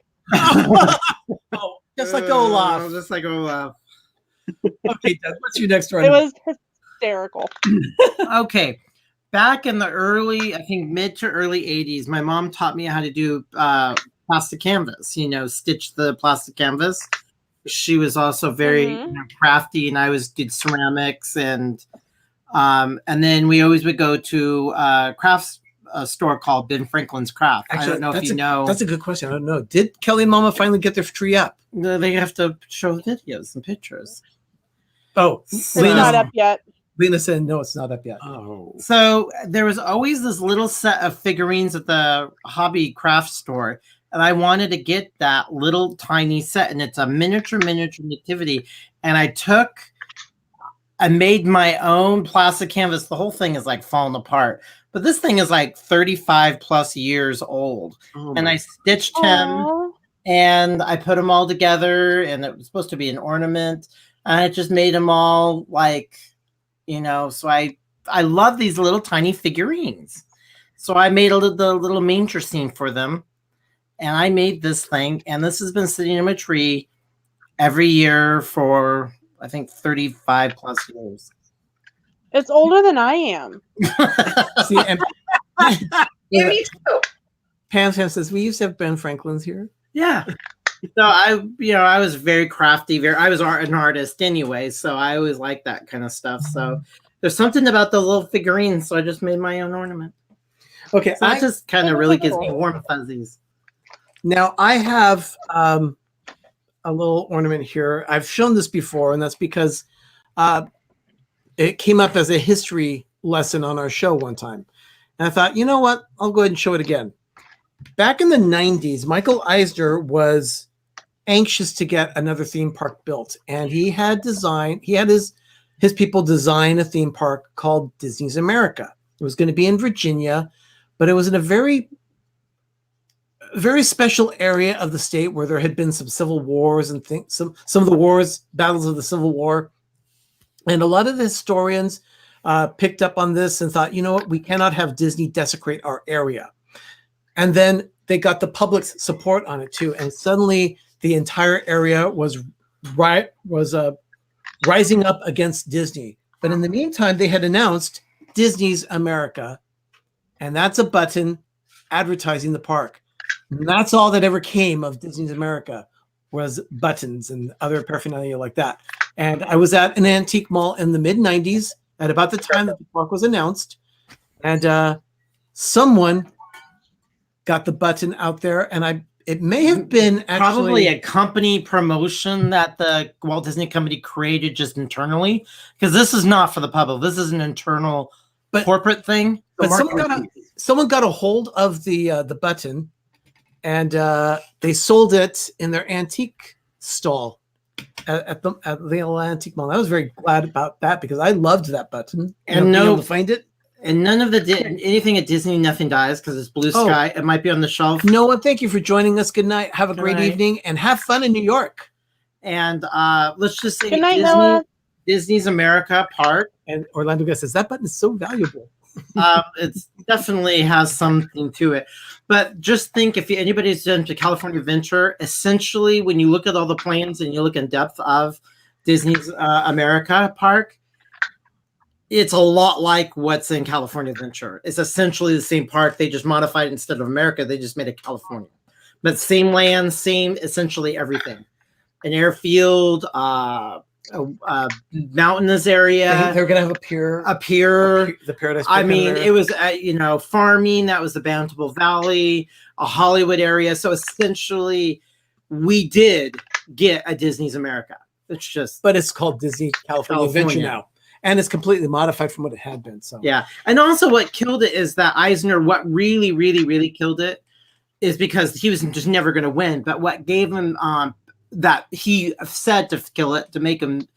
Oh, just like Olaf. Just like Olaf. Okay, Doug, what's your next one? It was hysterical. Okay. Back in the early, I think mid to early 80s, my mom taught me how to do plastic canvas, stitch the plastic canvas. She was also very crafty, and I did ceramics, and then we always would go to a crafts store called Ben Franklin's Craft. Actually, I don't know if you know. That's a good question. I don't know. Did Kelly and Mama finally get their tree up? No, they have to show videos and pictures. Oh, It's not up yet. Lena said, no, it's not up yet. Oh. So there was always this little set of figurines at the hobby craft store, and I wanted to get that little tiny set, and it's a miniature nativity. And I made my own plastic canvas. The whole thing is like falling apart, but this thing is like 35 plus years old. And I stitched him, and I put them all together, and it was supposed to be an ornament. And I just made them all like, so I love these little tiny figurines. So I made the little manger scene for them. and I made this thing, and this has been sitting in my tree every year for I think 35 plus years. It's older than I am. See, and Yeah, me too. Pam says we used to have Ben Franklin's here. Yeah. So I was very crafty. I was an artist anyway, so I always liked that kind of stuff. So there's something about the little figurines, so I just made my own ornament. Okay, so that just kind of really gives me warm fuzzies. Now I have a little ornament here. I've shown this before, and that's because it came up as a history lesson on our show one time. And I thought, you know what? I'll go ahead and show it again. Back in the 90s, Michael Eisner was anxious to get another theme park built. And he had his people design a theme park called Disney's America. It was going to be in Virginia, but it was in a very, very special area of the state where there had been some civil wars and things, some of the wars, battles of the Civil War. And a lot of the historians picked up on this and thought, you know what, we cannot have Disney desecrate our area. And then they got the public's support on it too. And suddenly the entire area was rising up against Disney. But in the meantime, they had announced Disney's America. And that's a button advertising the park. And that's all that ever came of Disney's America was buttons and other paraphernalia like that. And I was at an antique mall in the mid-90s at about the time that the park was announced. And someone got the button out there, and it may have been probably a company promotion that the Walt Disney Company created just internally, because this is not for the public. This is an internal corporate thing. But someone got a hold of the button, and they sold it in their antique stall at the antique mall. I was very glad about that because I loved that button. And being able to find it. And none of anything at Disney, nothing dies because it's blue sky. It might be on the shelf. Noah, thank you for joining us. Good night. Have a great evening and have fun in New York. And let's just say good night, Noah. Disney's America Park. And Orlando Guest says that button is so valuable. It definitely has something to it. But just think, if anybody's done to California Adventure, essentially when you look at all the plans and you look in depth of Disney's America Park, it's a lot like what's in California Adventure. It's essentially the same park. They just modified it. Instead of America, they just made it California. But same land, same essentially everything. An airfield, mountainous area. They're going to have a pier. The Paradise Pier. I mean, it was, farming. That was the Bountiful Valley, a Hollywood area. So essentially, we did get a Disney's America. It's just. But it's called Disney California Adventure now. And it's completely modified from what it had been. So yeah, and also what killed it is that Eisner. What really, really, really killed it is because he was just never going to win. But what gave him that he said to kill it, to make him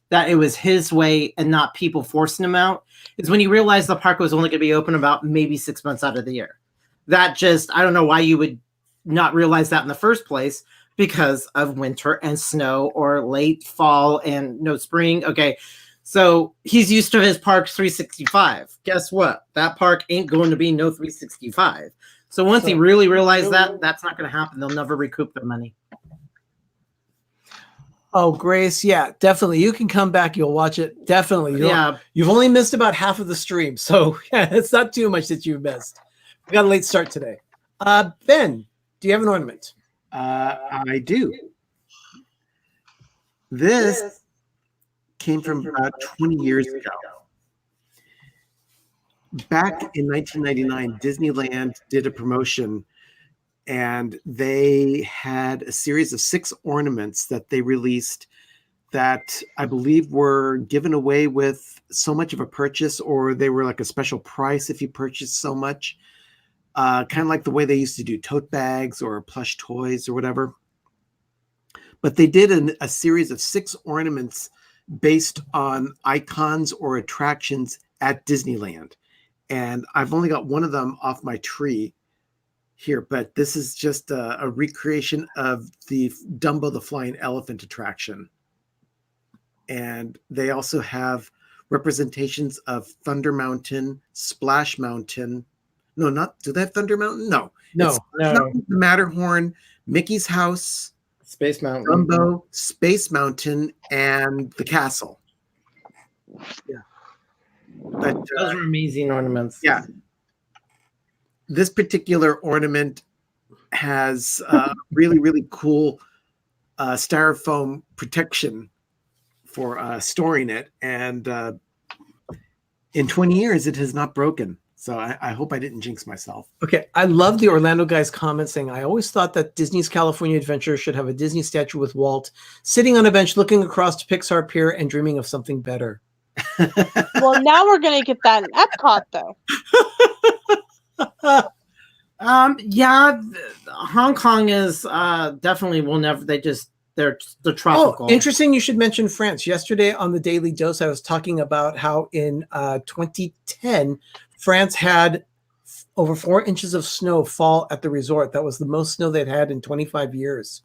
that it was his way and not people forcing him out, is when he realized the park was only going to be open about maybe 6 months out of the year. That just, I don't know why you would not realize that in the first place, because of winter and snow or late fall and no spring. Okay. So he's used to his parks 365. Guess what? That park ain't going to be no 365. So once he really realized that, that's not going to happen. They'll never recoup their money. Oh, Grace, yeah, definitely. You can come back. You'll watch it. Definitely. You've only missed about half of the stream. So yeah, it's not too much that you've missed. We got a late start today. Ben, do you have an ornament? I do. This came from about 20 years ago. Back in 1999, Disneyland did a promotion, and they had a series of 6 ornaments that they released that I believe were given away with so much of a purchase, or they were like a special price if you purchased so much. Kind of like the way they used to do tote bags or plush toys or whatever. But they did a series of 6 ornaments based on icons or attractions at Disneyland. And I've only got one of them off my tree here, but this is just a recreation of the Dumbo the Flying Elephant attraction. And they also have representations of Thunder Mountain, Splash Mountain, No, not do they have Thunder Mountain? No, No, it's no. the Matterhorn, Mickey's house, Space Mountain. Dumbo, Space Mountain, and the castle. Yeah, but those are amazing ornaments. Yeah, this particular ornament has really, really cool styrofoam protection for storing it, and in 20 years it has not broken. So I hope I didn't jinx myself. Okay, I love the Orlando guy's comment saying, I always thought that Disney's California Adventure should have a Disney statue with Walt sitting on a bench looking across to Pixar Pier and dreaming of something better. Well, now we're going to get that in Epcot, though. Yeah, Hong Kong is definitely will never. They're tropical. Oh, interesting. You should mention France. Yesterday on the Daily Dose, I was talking about how in 2010, France had over 4 inches of snow fall at the resort. That was the most snow they'd had in 25 years.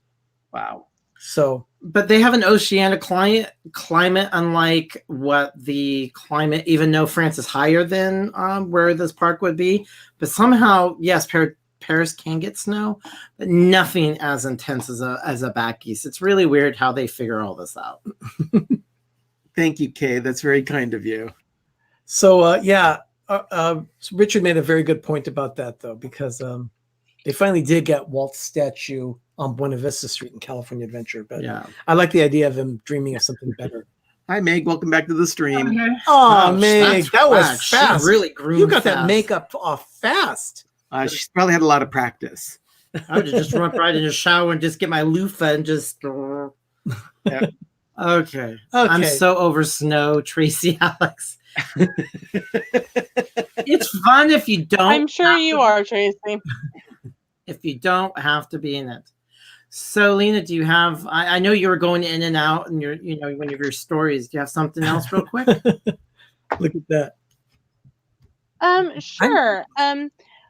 Wow. So, but they have an oceanic climate, unlike what the climate, even though France is higher than where this park would be. But somehow, yes, Paris can get snow, but nothing as intense as a back east. It's really weird how they figure all this out. Thank you, Kay. That's very kind of you. So Richard made a very good point about that, though, because they finally did get Walt's statue on Buena Vista Street in California Adventure. But yeah, I like the idea of him dreaming of something better. Hi, Meg. Welcome back to the stream. Oh, Meg, that was fast. She really grew. You got that makeup off fast. She's probably had a lot of practice. I would just run right in the shower and just get my loofah and just. Yeah. Okay. I'm so over snow, Tracy, Alex. It's fun if you don't. I'm sure you are, Tracy. If you don't have to be in it. So, Lena, do you have? I know you were going in and out, and one of your stories. Do you have something else, real quick? Look at that. Sure.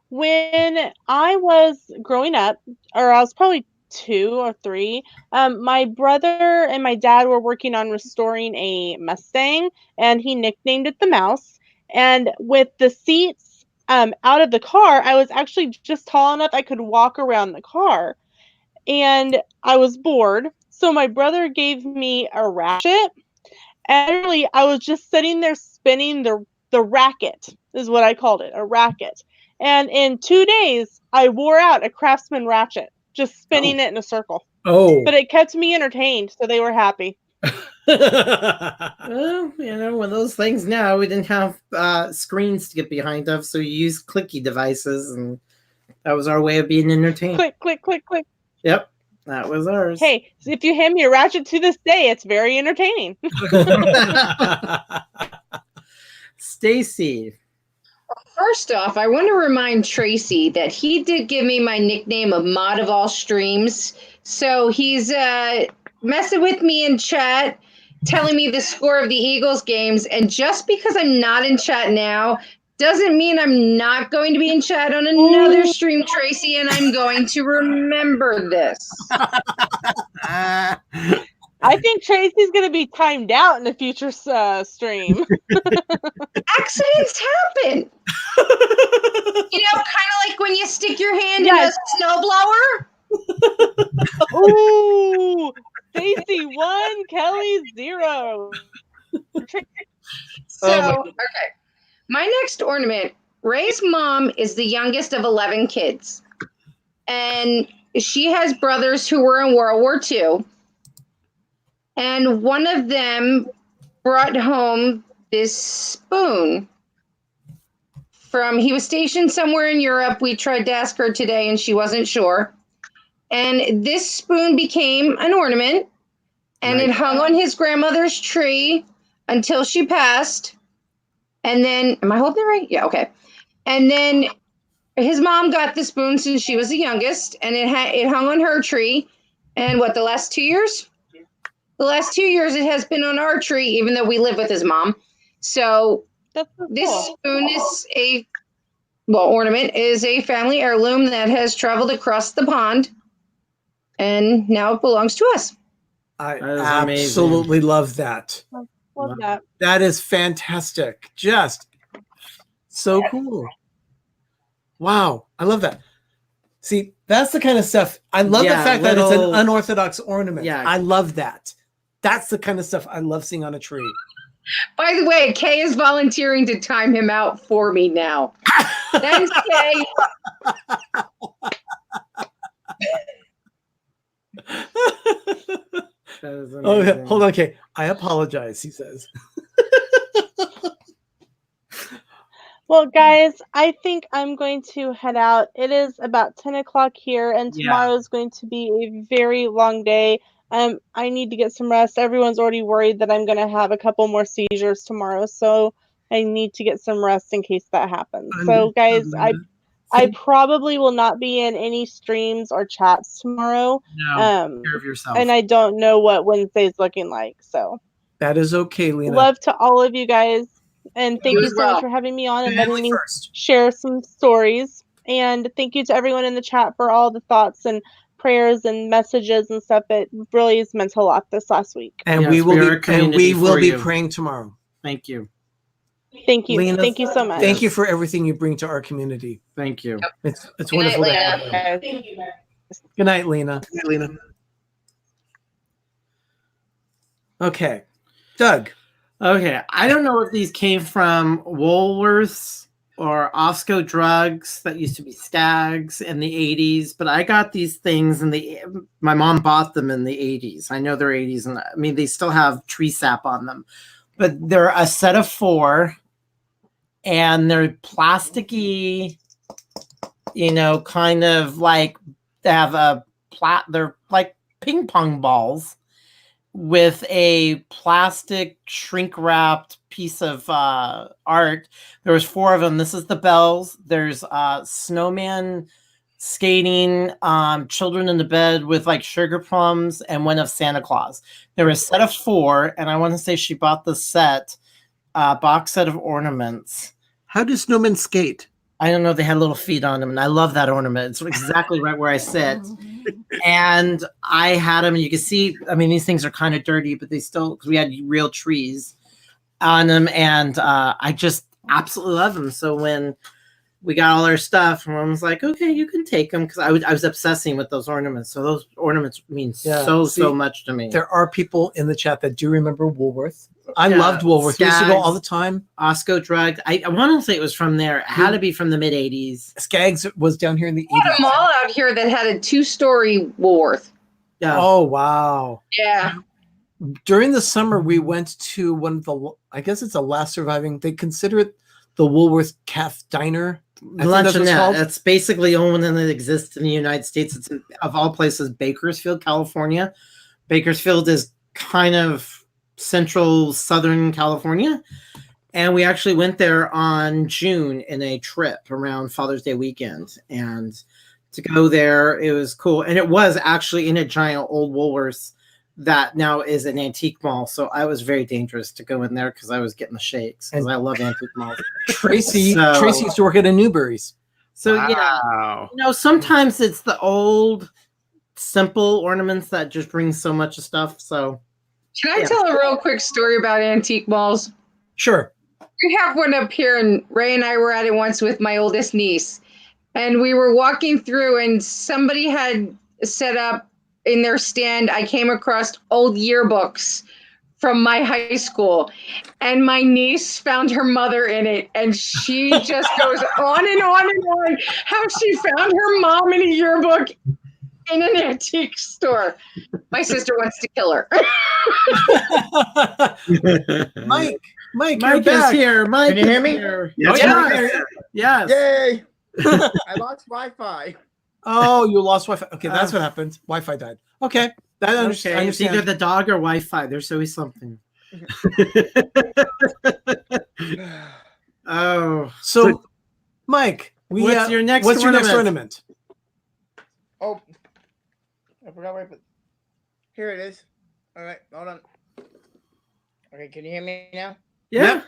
When I was growing up, or I was probably 2 or 3, my brother and my dad were working on restoring a Mustang, and he nicknamed it the Mouse. And with the seats out of the car, I was actually just tall enough I could walk around the car. And I was bored, so my brother gave me a ratchet. And really, I was just sitting there spinning the racket, is what I called it, a racket. And in 2 days, I wore out a Craftsman ratchet, just spinning it in a circle. Oh. But it kept me entertained, so they were happy. Well, one of those things now, we didn't have screens to get behind of, so you use clicky devices, and that was our way of being entertained. Click, click, click, click. Yep, that was ours. Hey, if you hand me a ratchet to this day, it's very entertaining. Stacy. First off, I want to remind Tracy that he did give me my nickname of Mod of All Streams. So he's messing with me in chat, telling me the score of the Eagles games. And just because I'm not in chat now doesn't mean I'm not going to be in chat on another stream, Tracy, and I'm going to remember this. I think Tracy's going to be timed out in a future stream. Accidents happen. Kind of like when you stick your hand in a snowblower. Ooh, Stacy 1, Kelly 0. Okay. My next ornament, Ray's mom is the youngest of 11 kids. And she has brothers who were in World War II. And one of them brought home this spoon he was stationed somewhere in Europe. We tried to ask her today and she wasn't sure. And this spoon became an ornament, and it hung on his grandmother's tree until she passed. And then, am I holding it right? Yeah, okay. And then his mom got the spoon since she was the youngest, and it hung on her tree. And the last 2 years? The last 2 years it has been on our tree, even though we live with his mom. So this spoon is ornament is a family heirloom that has traveled across the pond, and now it belongs to us. I absolutely love that. Love that. That is fantastic. Just so cool. Wow, I love that. See, that's the kind of stuff. I love the fact that it's an unorthodox ornament. Yeah. I love that. That's the kind of stuff I love seeing on a tree. By the way, Kay is volunteering to time him out for me now. Thanks, Kay. Oh, hold on, okay. I apologize, he says. Well, guys, I think I'm going to head out. It is about 10 o'clock here, and tomorrow is going to be a very long day. I need to get some rest. Everyone's already worried that I'm going to have a couple more seizures tomorrow, so I need to get some rest in case that happens. So, guys, I probably will not be in any streams or chats tomorrow. No, care of yourself. And I don't know what Wednesday's looking like. So that is okay, Lena. Love to all of you guys. And thank you so much for having me on and letting me share some stories. And thank you to everyone in the chat for all the thoughts and prayers and messages and stuff. It really has meant a lot this last week. And we will be praying tomorrow. Thank you. Thank you. Lena, thank you so much. Thank you for everything you bring to our community. Thank you. It's wonderful to have you. Thank you. Good night, Lena. Good night, Lena. Okay. Doug. Okay. I don't know if these came from Woolworths or Osco Drugs that used to be Stags in the 80s, but I got these things my mom bought them in the 80s. I know they're 80s, and I mean, they still have tree sap on them, but they're a set of 4 and they're plasticky, kind of like they have they're like ping pong balls with a plastic shrink wrapped piece of art. There was 4 of them. This is the bells. There's snowman skating, children in the bed with like sugar plums, and one of Santa Claus. There was a set of 4, and I want to say she bought the box set of ornaments. How do snowmen skate? I don't know. They had little feet on them, and I love that ornament. It's exactly right where I sit. And I had them, and you can see, I mean, these things are kind of dirty, but they still, because we had real trees on them, and I just absolutely love them. So when we got all our stuff, Mom was like, okay, you can take them, because I was obsessing with those ornaments. So those ornaments mean so much to me. There are people in the chat that do remember Woolworth. I loved Woolworth. We used to go all the time. Osco Drugs. I want to say it was from there. It had to be from the mid 80s. Skaggs was down here in the 80s. We had a mall out here that had a 2-story Woolworth. Yeah. Oh, wow. Yeah. During the summer, we went to one of the, I guess it's the last surviving, they consider it the Woolworth Caf Diner. Luncheonette. That's basically the only one that exists in the United States. It's of all places, Bakersfield, California. Bakersfield is kind of central southern California, and we actually went there on June in a trip around Father's Day weekend, and to go there, it was cool. And it was actually in a giant old Woolworths that now is an antique mall, so I was very dangerous to go in there because I was getting the shakes, because I love antique malls. Tracy used to work at a Newberry's. So yeah, sometimes it's the old simple ornaments that just bring so much stuff. So can I tell a real quick story about antique malls? Sure. We have one up here, and Ray and I were at it once with my oldest niece. And we were walking through, and somebody had set up in their stand, I came across old yearbooks from my high school. And my niece found her mother in it. And she just goes on and on and on how she found her mom in a yearbook in an antique store. My sister wants to kill her. Mike is here. Mike, can you hear me? Yes. Yay! I lost Wi-Fi. Oh, you lost Wi-Fi. Okay, that's what happened. Wi-Fi died. Okay, I understand. It's either the dog or Wi-Fi. There's always something. Oh, so Mike, what's your next ornament? Oh, I forgot where I put. Here it is. All right, hold on. Okay, can you hear me now? Yeah.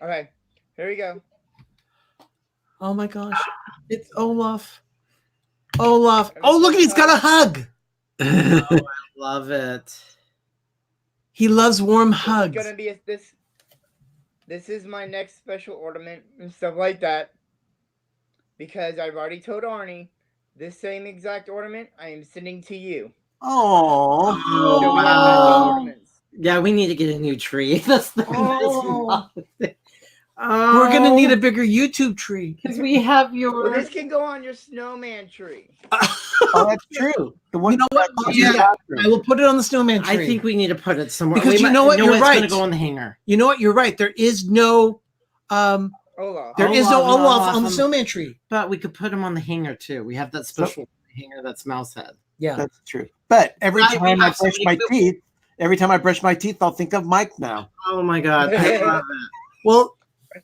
Okay, here we go. Oh my gosh, it's Olaf. Olaf. Oh, look, he's got a hug. Oh, I love it. He loves warm hugs. It's gonna be. This is my next special ornament and stuff like that. because I've already told Arnie this same exact ornament I am sending to you. Oh, So we have matching ornaments. Yeah, we need to get a new tree. That's the We're gonna need a bigger YouTube tree. because we have your. Well, this can go on your snowman tree. oh, that's true. The one You know what? I'll do that. I will put it on the snowman tree. I think we need to put it somewhere Because you know what? You're it's right. going to go on the hanger. You know what? You're right. There is no Olaf. there is no Olaf Olaf on on the the- snowman tree. But we could put him on the hanger too. We have that special hanger that's mouse head. Yeah. That's true. But every Right, we time I have so brush many my teeth, I'll think of Mike now. Oh my god! I love it. Well,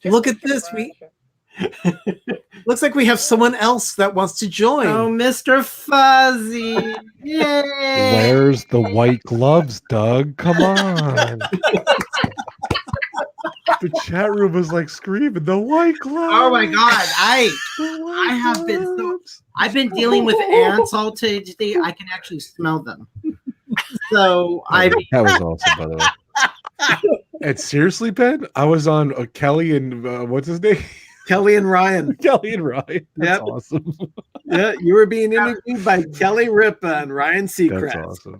look at this. Looks like we have someone else that wants to join. Oh, Mr. Fuzzy! Yay! Where's the white gloves, Doug? Come on. The chat room was like screaming, the white gloves. Oh my god! The white I have been so. gloves." I've been dealing with ants all today. I can actually smell them. So That was awesome, by the way. And seriously, Ben, I was on Kelly and what's his name? Kelly and Ryan. Kelly and Ryan. That's Yep. awesome. Yeah, you were being interviewed by Kelly Ripa and Ryan Seacrest. That's awesome.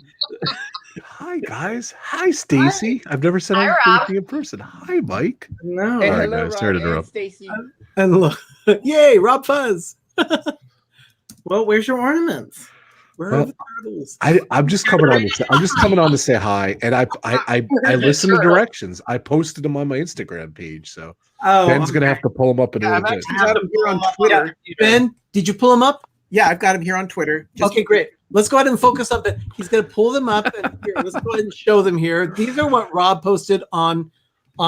Hi guys. Hi Stacy. I've never said Hi, hi Rob. in person. Hi Mike. no. Hey, All right, hello, guys, Rob sorry to and interrupt. Stacy. And look, yay, Rob Fuzz. Well, where's your ornaments? Where Well, are the turtles? I'm just coming on to say hi, and I listen to directions. I posted them on my Instagram page, so Oh, Ben's gonna have to pull them up in a I've little bit. actually got him here on Twitter. Ben, did you pull him up? Yeah, I've got him here on Twitter. Okay, great. Let's go ahead and focus on Ben. He's going to pull them up. And here, let's go ahead and show them here. These are what Rob posted on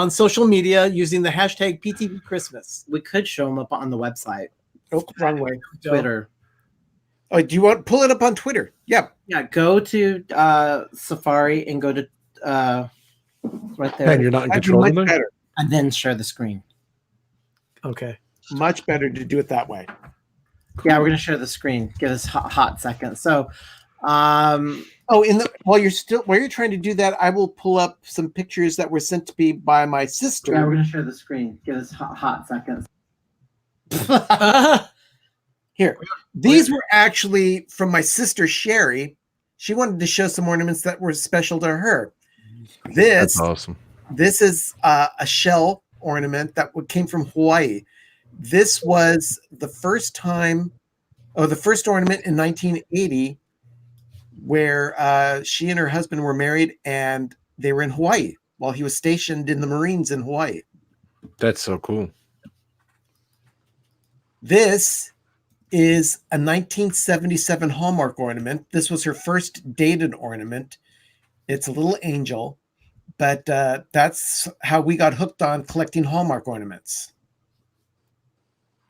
social media using the hashtag PTV Christmas. we could show them up on the website, Oh, wrong way. Twitter. Oh, do you want pull it up on Twitter? Yeah. Yeah, go to Safari and go to right there, Ben, you're not in That'd be control much of them? better. and then share the screen. Okay. Much better to do it that way. Yeah, we're gonna share the screen. Give us a hot second. So, Oh, while you're trying to do that, I will pull up some pictures that were sent to me by my sister. yeah, we're gonna share the screen. Give us hot seconds. Here, these were actually from my sister Sherry. She wanted to show some ornaments that were special to her. That's awesome. This is a shell ornament that came from Hawaii. This was the first ornament in 1980 where she and her husband were married and they were in Hawaii while he was stationed in the Marines in Hawaii. That's so cool. This is a 1977 Hallmark ornament. This was her first dated ornament. It's a little angel, but that's how we got hooked on collecting Hallmark ornaments.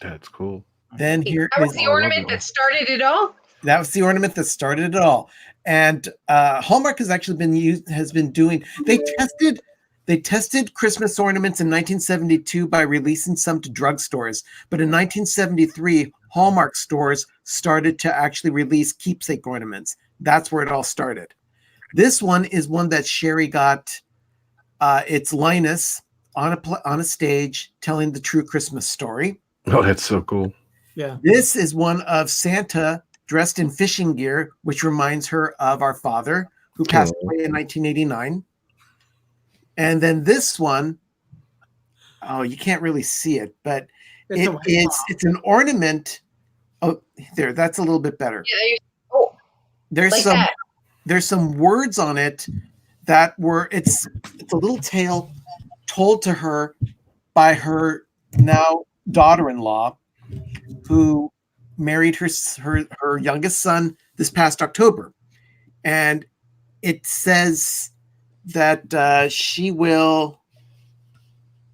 That's cool. Then here That was is the ornament that started it all. that was the ornament that started it all. And Hallmark has actually been doing. They tested Christmas ornaments in 1972 by releasing some to drugstores, but in 1973, Hallmark stores started to actually release keepsake ornaments. That's where it all started. This one is one that Sherry got. It's Linus on a stage telling the true Christmas story. Oh, that's so cool. Yeah. This is one of Santa dressed in fishing gear, which reminds her of our father who passed away in 1989. And then this one, oh, you can't really see it, but it's an ornament. Oh, there, that's a little bit better. Yeah, There's some words on it that were it's a little tale told to her by her now daughter-in-law, who married her youngest son this past October, and it says that she will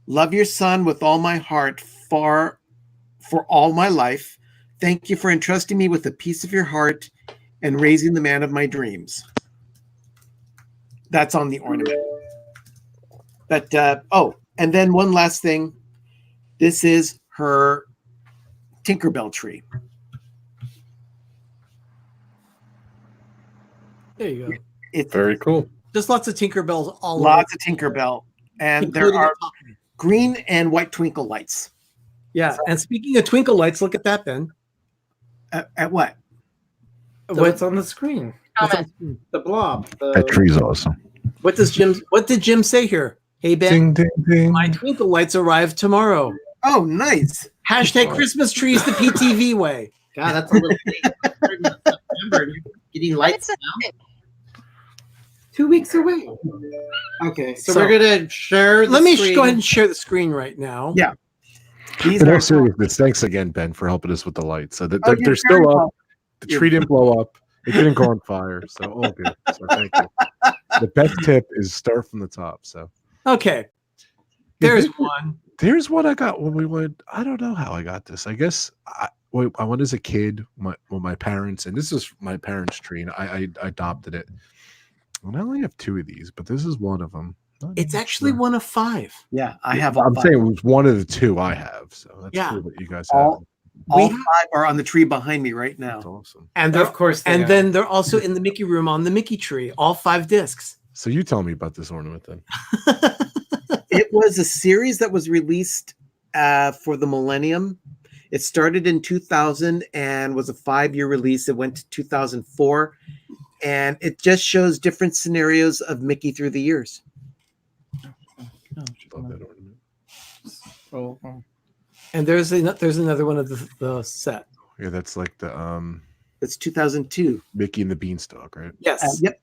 love your son with all my heart for all my life. Thank you for entrusting me with a piece of your heart and raising the man of my dreams. That's on the ornament. But and then one last thing. This is her Tinkerbell tree. There you go. It's Very cool. Just lots of Tinkerbells all lots of Tinkerbell, and there including are the top one. green and white twinkle lights. Yeah. And speaking of twinkle lights, look at that, Ben. At what? What's on the screen? The blob. That tree's awesome. What did Jim say here? Hey Ben, Ding, ding, ding. my twinkle lights arrive tomorrow. Oh, nice. Hashtag Christmas trees the PTV way. God, that's a little late. September, you're getting lights now. 2 weeks away. Okay, so we're gonna share. Let me go ahead and share the screen right now. Yeah. In all seriousness, thanks again, Ben, for helping us with the lights. So they're still up. The tree didn't blow up. It didn't go on fire. So all good. So thank you. The best tip is start from the top. So okay. There's one. There's one I got when we went. I don't know how I got this. I guess I went as a kid. My parents, and this is my parents' tree, and I adopted it. And I only have 2 of these, but this is one of them. It's actually one of 5. Yeah, I have. I'm saying it was one of the 2 I have. So that's cool that you guys have. All 5 are on the tree behind me right now. That's awesome. And of course, then they're also in the Mickey room on the Mickey tree. All 5 discs. So you tell me about this ornament then. It was a series that was released for the millennium. It started in 2000 and was a 5-year release. It went to 2004, and it just shows different scenarios of Mickey through the years. Love that ornament. Oh. And there's another one of the set. Yeah, that's like the It's 2002. Mickey and the Beanstalk, right? Yes. Yep.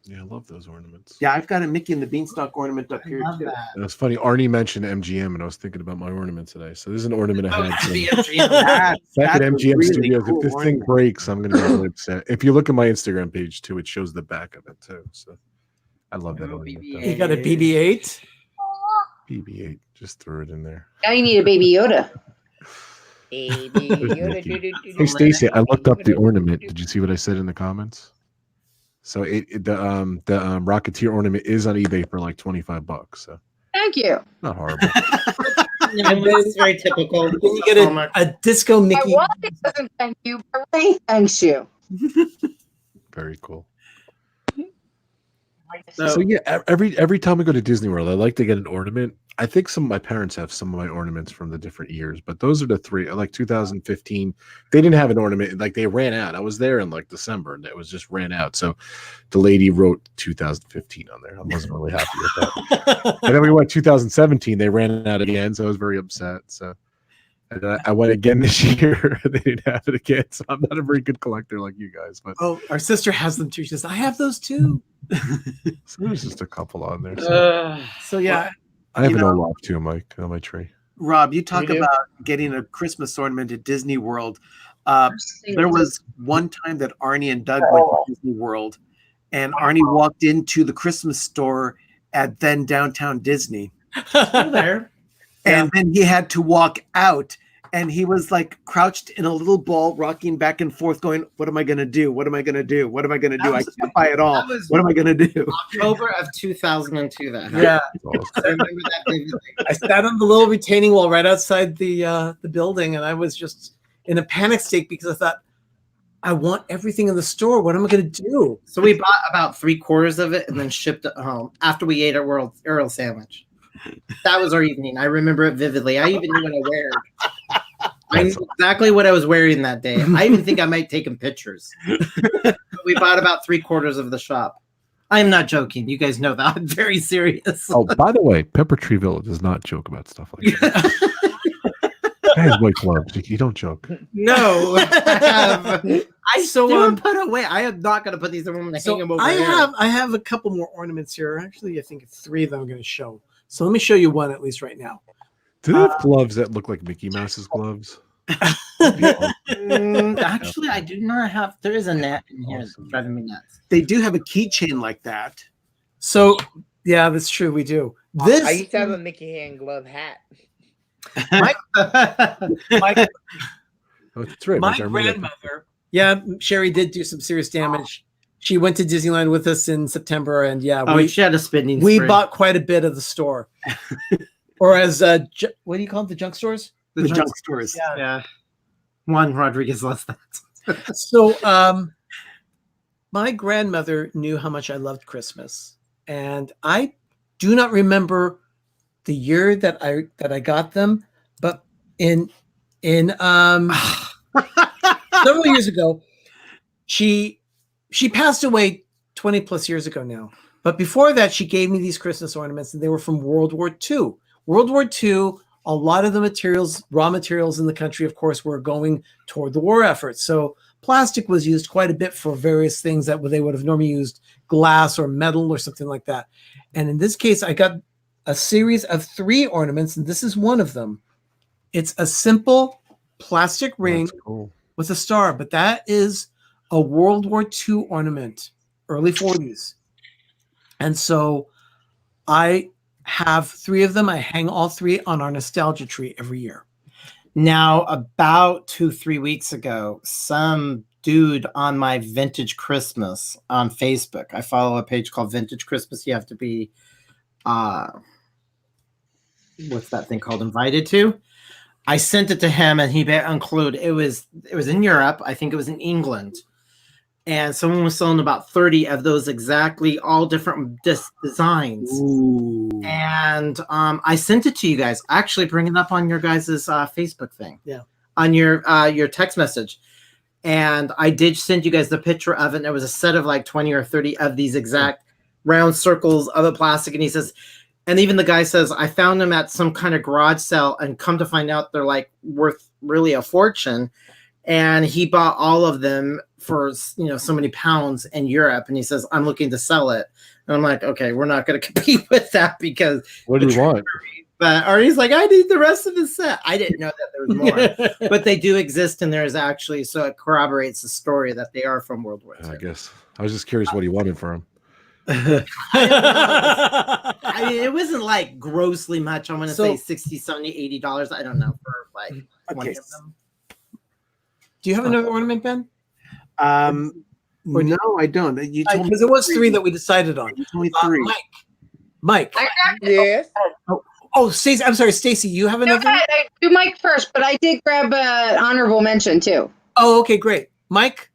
Yeah, I love those ornaments. Yeah, I've got a Mickey and the Beanstalk ornament up here too. It was funny. Arnie mentioned MGM, and I was thinking about my ornament today. So this is an ornament I had. Back at MGM really Studios. cool If this thing ornament. breaks, I'm going to be really upset. If you look at my Instagram page too, it shows the back of it too. So I love that ornament. though. You got a BB-8. BB-8. Just threw it in there. Now you need a baby Yoda. Baby Yoda. Hey Stacy, I looked up the ornament. Did you see what I said in the comments? So the Rocketeer ornament is on eBay for like $25. So Thank you. not horrible. And this is very typical. Then you get a disco My Mickey. wallet doesn't thank you, but Ray thanks you. Very cool. So, So yeah, every time we go to Disney World, I like to get an ornament. I think some of my parents have some of my ornaments from the different years, but those are the 3. Like 2015, they didn't have an ornament. Like they ran out. I was there in like December, and it was just ran out. So the lady wrote 2015 on there. I wasn't really happy with that. And then we went 2017. They ran out again, so I was very upset. So and I went again this year. They didn't have it again. So I'm not a very good collector like you guys. But Oh, our sister has them too. She says, I have those too. so there's just a couple on there. So. So yeah. I have an Olaf too, Mike, on my tree. Rob, you talk You do? about getting a Christmas ornament at Disney World. There was one time that Arnie and Doug went to Disney World, and Arnie walked into the Christmas store at then downtown Disney. still there. And then he had to walk out, and he was like crouched in a little ball, rocking back and forth, going, "What am I going to do? What am I going to do? What am I going to do? I can't buy it all. What am I going to do?" October of 2002. That happened. Yeah. I remember that vividly. I sat on the little retaining wall right outside the building, and I was just in a panic state because I thought, I want everything in the store. What am I going to do? So we bought about 3/4 of it and then shipped it home after we ate our Earl sandwich. That was our evening. I remember it vividly. I even knew what I wore. I knew exactly what I was wearing that day. I even think I might take him pictures. We bought about 3/4 of the shop. I'm not joking. You guys know that. I'm very serious. Oh, by the way, Pepper Tree Village does not joke about stuff like that. I have white gloves. You don't joke. No. I So, still put away. I am not going to put these in the room and hang them over I there. have a couple more ornaments here. Actually, I think it's 3 that I'm going to show. So let me show you one at least right now. Do they have gloves that look like Mickey Mouse's gloves? Actually, I do not have. There is a net in here that's driving me nuts. They do have a keychain like that. So yeah, that's true. We do. This I used to have a Mickey hand glove hat. my Oh, that's right. my Mike, I remember that. grandmother. Yeah, Sherry did do some serious damage. She went to Disneyland with us in September, and yeah, She had a spending we spree. bought quite a bit of the store. Or as what do you call it? The junk stores? The junk stores. Yeah. Juan Rodriguez loves that. So my grandmother knew how much I loved Christmas, and I do not remember the year that I got them, but in several years ago, she passed away 20 plus years ago now. But before that, she gave me these Christmas ornaments, and they were from World War II. World War II, a lot of the materials, raw materials in the country, of course, were going toward the war effort. So plastic was used quite a bit for various things that they would have normally used glass or metal or something like that. And in this case, I got a series of 3 ornaments, and this is one of them. It's a simple plastic ring with a star, but that is a World War II ornament, early 40s. And so I have 3 of them. I hang all 3 on our nostalgia tree every year. Now, about 2-3 weeks ago, some dude on my Vintage Christmas on Facebook, I follow a page called Vintage Christmas. You have to be, what's that thing called? Invited to. I sent it to him, and he included it was in Europe. I think it was in England. And someone was selling about 30 of those exactly, all different designs. Ooh. And I sent it to you guys. Actually, bring it up on your guys' Facebook thing. Yeah. On your text message. And I did send you guys the picture of it. And it was a set of like 20 or 30 of these exact round circles of the plastic. And he says, and even the guy says, I found them at some kind of garage sale, and come to find out they're like worth really a fortune. And he bought all of them for, so many pounds in Europe. And he says, I'm looking to sell it. And I'm like, okay, we're not going to compete with that, because what do you want? But Arnie's like, I need the rest of the set. I didn't know that there was more, but they do exist, and there is actually, so it corroborates the story that they are from World War II. I guess I was just curious what he wanted for him. I mean, it wasn't like grossly much. I'm going to say $60, $70, $80. I don't know, for like 20 of them. Do you have another ornament, Ben? No, I don't. You told me because it was 3 that we decided on. You told me 3. Mike. Yes. Oh, Stacey. I'm sorry, Stacey. You have another? I do Mike first, but I did grab an honorable mention too. Oh, okay, great. Mike,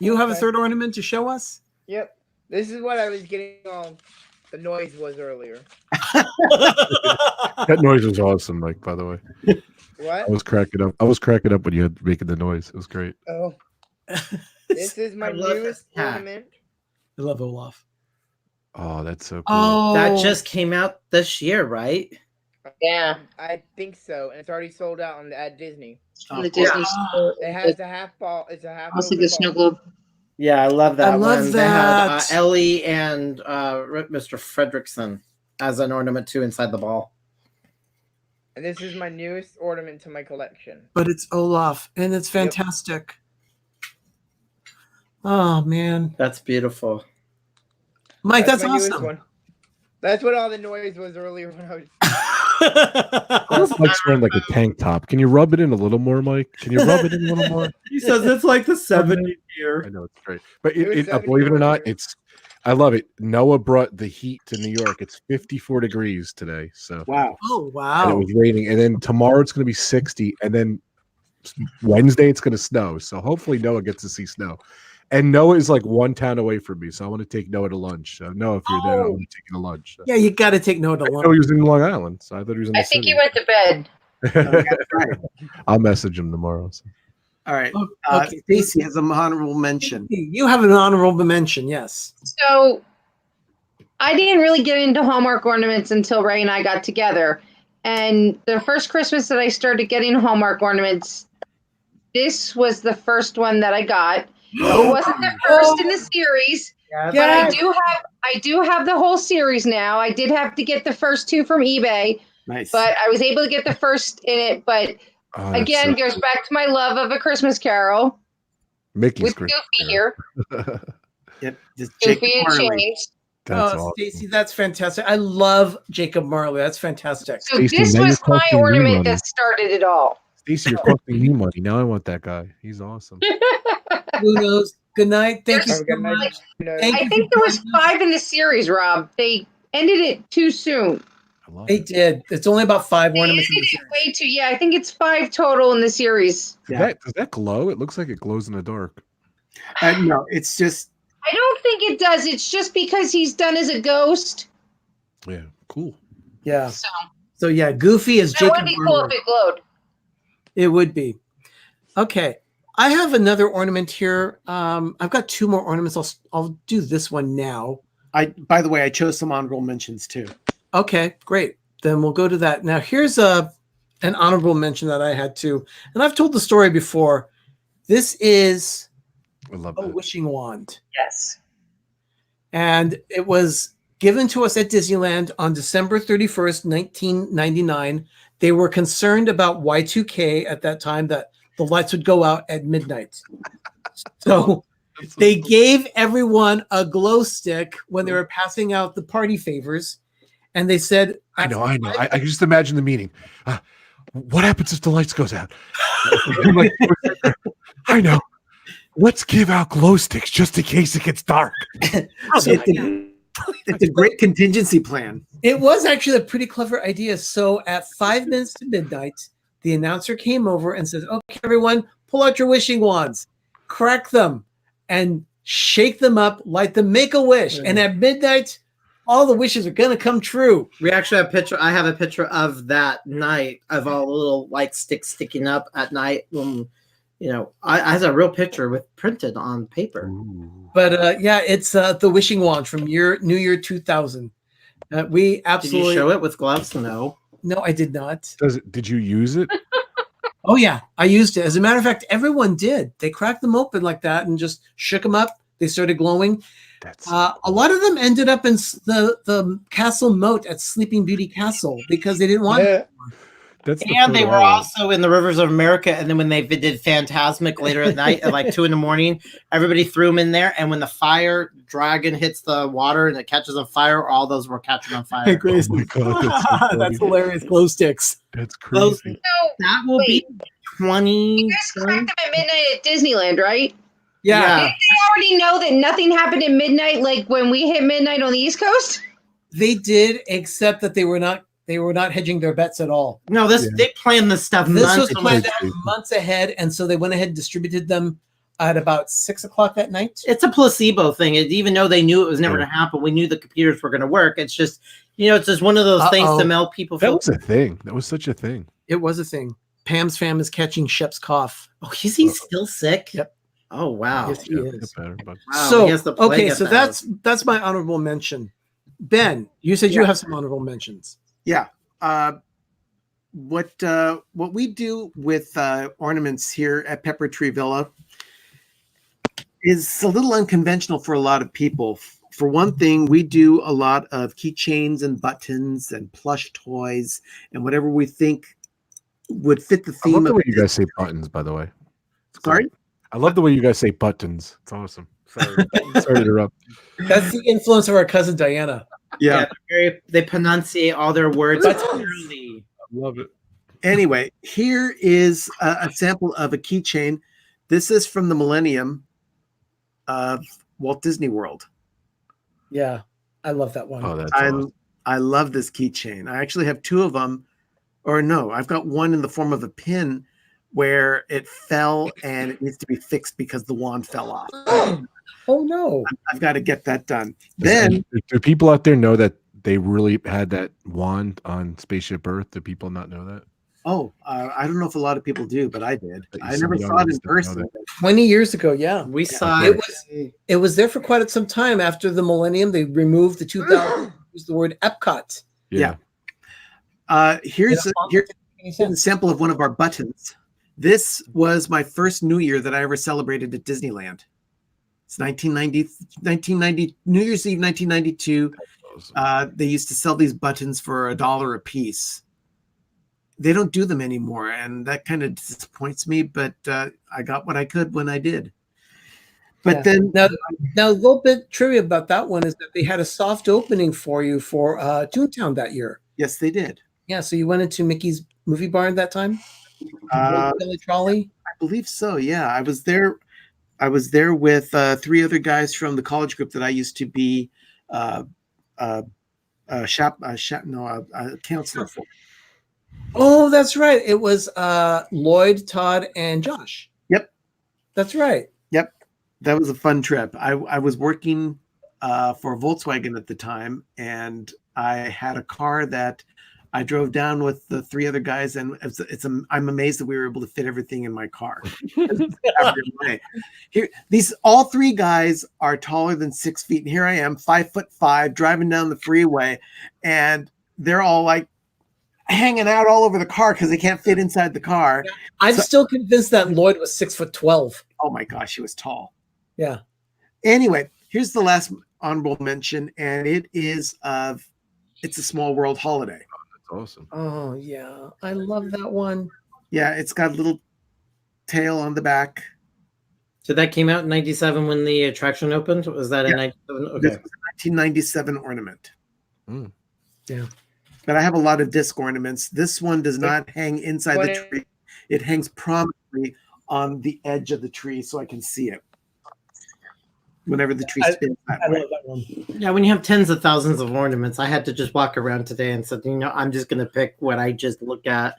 you have a 3rd ornament to show us? Yep. This is what I was getting on. The noise was earlier. That noise was awesome, Mike, by the way. What? I was cracking up when you had making the noise. It was great. Oh. This is my newest ornament. I love Olaf. Oh, that's so cool. Oh, that just came out this year, right? Yeah, I think so, and it's already sold out at Disney. On the Disney store. It has a half ball. It's a half. Also, the snow globe. Yeah, I love that. I love one. that. They had Ellie and Mr. Fredrickson as an ornament too inside the ball. And this is my newest ornament to my collection. But it's Olaf, and it's fantastic. Oh man, that's beautiful. Mike, that's my newest awesome. one. That's what all the noise was earlier when I was. Mike's wearing like a tank top. Can you rub it in a little more, Mike? Can you rub it in a little more? He says it's like the 70th year. I know, it's great. But believe it or not, I love it. Noah brought the heat to New York. It's 54 degrees today. So wow. Oh wow. And it was raining. And then tomorrow it's gonna be 60. And then Wednesday it's gonna snow. So hopefully Noah gets to see snow. And Noah is like 1 town away from me, so I want to take Noah to lunch. So Noah, if you're there, I want to take you to lunch. So. Yeah, you got to take Noah to I lunch. know he was in Long Island, so I thought he was in the I think city. he went to bed. I'll message him tomorrow. So. All right. Okay. Stacey has an honorable mention. You have an honorable mention, yes. So I didn't really get into Hallmark ornaments until Ray and I got together. And the first Christmas that I started getting Hallmark ornaments, this was the first one that I got. It wasn't the first in the series, but I do have the whole series now. I did have to get the first 2 from eBay. Nice. But I was able to get the first in it. But again, goes back to my love of A Christmas Carol. Mickey's with Christmas Goofy here. Yep. Goofy and changed. That's awesome. awesome. Stacey, that's fantastic. I love Jacob Marley. That's fantastic. So this was my ornament that started it all. Stacey, you're costing me money. Now I want that guy. He's awesome. Who knows? Good night. Thank you so Good night. much. I think there was 5 in the series, Rob. They ended it too soon. They did. It's only about 5 They ornaments. ended it way too. Yeah, I think it's 5 total in the series. Does that glow? It looks like it glows in the dark. No, it's just. I don't think it does. It's just because he's done as a ghost. Yeah, cool. Yeah. So So yeah, Goofy is That Jacob. would be cool if it glowed. It would be. Okay. I have another ornament here. I've got two more ornaments. I'll do this one now. By the way, I chose some honorable mentions too. Okay, great. Then we'll go to that. Now here's an honorable mention that I had too. And I've told the story before. This is a wishing wand. Yes. And it was given to us at Disneyland on December 31st, 1999. They were concerned about Y2K at that time, that the lights would go out at midnight. So they gave everyone a glow stick when they were passing out the party favors. And they said, I know. I can just imagine the meeting. What happens if the lights goes out? Like, I know. Let's give out glow sticks just in case it gets dark. It's a great contingency plan. It was actually a pretty clever idea. So at 5 minutes to midnight, the announcer came over and said, okay, everyone, pull out your wishing wands, crack them, and shake them up, light them, make a wish. And at midnight, all the wishes are going to come true. We actually have a picture. I have a picture of that night of all the little light sticks sticking up at night. When, I has a real picture with printed on paper. But yeah, it's the wishing wand from New Year 2000. We absolutely. Did you show it with gloves? No. No, I did not. Did you use it? Oh yeah, I used it. As a matter of fact, everyone did. They cracked them open like that and just shook them up. They started glowing. A lot of them ended up in the castle moat at Sleeping Beauty Castle because they didn't want it. And they were also in the Rivers of America. And then when they did Phantasmic later at night at like 2 a.m, everybody threw them in there. And when the fire dragon hits the water and it catches on fire, all those were catching on fire. Hey, Grace. Oh my God, that's hilarious. Glow sticks. That's crazy. That will be 20. You guys cracked them at midnight at Disneyland, right? Yeah. Did they already know that nothing happened at midnight like when we hit midnight on the East Coast? They did, except that they were not hedging their bets at all. No, they planned this stuff. This was planned out months ahead, and so they went ahead and distributed them at about 6 o'clock that night. It's a placebo thing. Even though they knew it was never going to happen, we knew the computers were going to work. It's just, it's just one of those things to melt people. That was a thing. That was such a thing. It was a thing. Pam's fam is catching Shep's cough. Oh, is he still sick? Yep. Oh wow. Yes, he is. Better, but... Wow, so he has the plague so that's my honorable mention. Ben, you said you have some honorable mentions. Yeah. What we do with ornaments here at Pepper Tree Villa is a little unconventional for a lot of people. For one thing, we do a lot of keychains and buttons and plush toys and whatever we think would fit the theme. I love the way you guys say buttons, by the way. Sorry? I love the way you guys say buttons. It's awesome. Sorry to interrupt. That's the influence of our cousin Diana. Yeah. They pronunciate all their words clearly. I love it. Anyway, here is a sample of a keychain. This is from the Millennium of Walt Disney World. Yeah, I love that one. Oh, that's awesome. I love this keychain. I actually have two of them. Or no, I've got one in the form of a pin where it fell and it needs to be fixed because the wand fell off. Oh no. I've got to get that done. Then do people out there know that they really had that wand on Spaceship Earth? Do people not know that? Oh, I don't know if a lot of people do, but I did. I never saw it in person. 20 years ago, yeah. We saw it. It was there for quite some time. After the Millennium, they removed the 2000, used the word Epcot. Yeah. Here's a sample of one of our buttons. This was my first New Year that I ever celebrated at Disneyland. It's 1990, New Year's Eve, 1992. They used to sell these buttons for $1 a piece. They don't do them anymore, and that kind of disappoints me, but I got what I could when I did. But then now a little bit trivia about that one is that they had a soft opening for you for Toontown that year. Yes, they did. Yeah, so you went into Mickey's Movie Barn that time? Trolley? I believe so, yeah. I was there with 3 other guys from the college group that I used to be a counselor for. Oh, that's right. It was Lloyd, Todd, and Josh. Yep. That's right. Yep. That was a fun trip. I was working for Volkswagen at the time, and I had a car that I drove down with the 3 other guys, and I'm amazed that we were able to fit everything in my car. Here, all 3 guys are taller than 6 feet, and here I am, 5'5", driving down the freeway, and they're all like hanging out all over the car because they can't fit inside the car. I'm still convinced that Lloyd was 6'12". Oh my gosh, he was tall. Yeah. Anyway, here's the last honorable mention, and it is It's a Small World Holiday. Awesome. Oh yeah, I love that one. Yeah, it's got a little tail on the back. So that came out in 97 when the attraction opened? Was that in 97? Okay. This was a 1997 ornament. Yeah. But I have a lot of disc ornaments. This one does not hang inside the tree. It hangs prominently on the edge of the tree so I can see it whenever the tree spins that way. Love that one. Yeah, when you have tens of thousands of ornaments, I had to just walk around today and said, I'm just going to pick what I just look at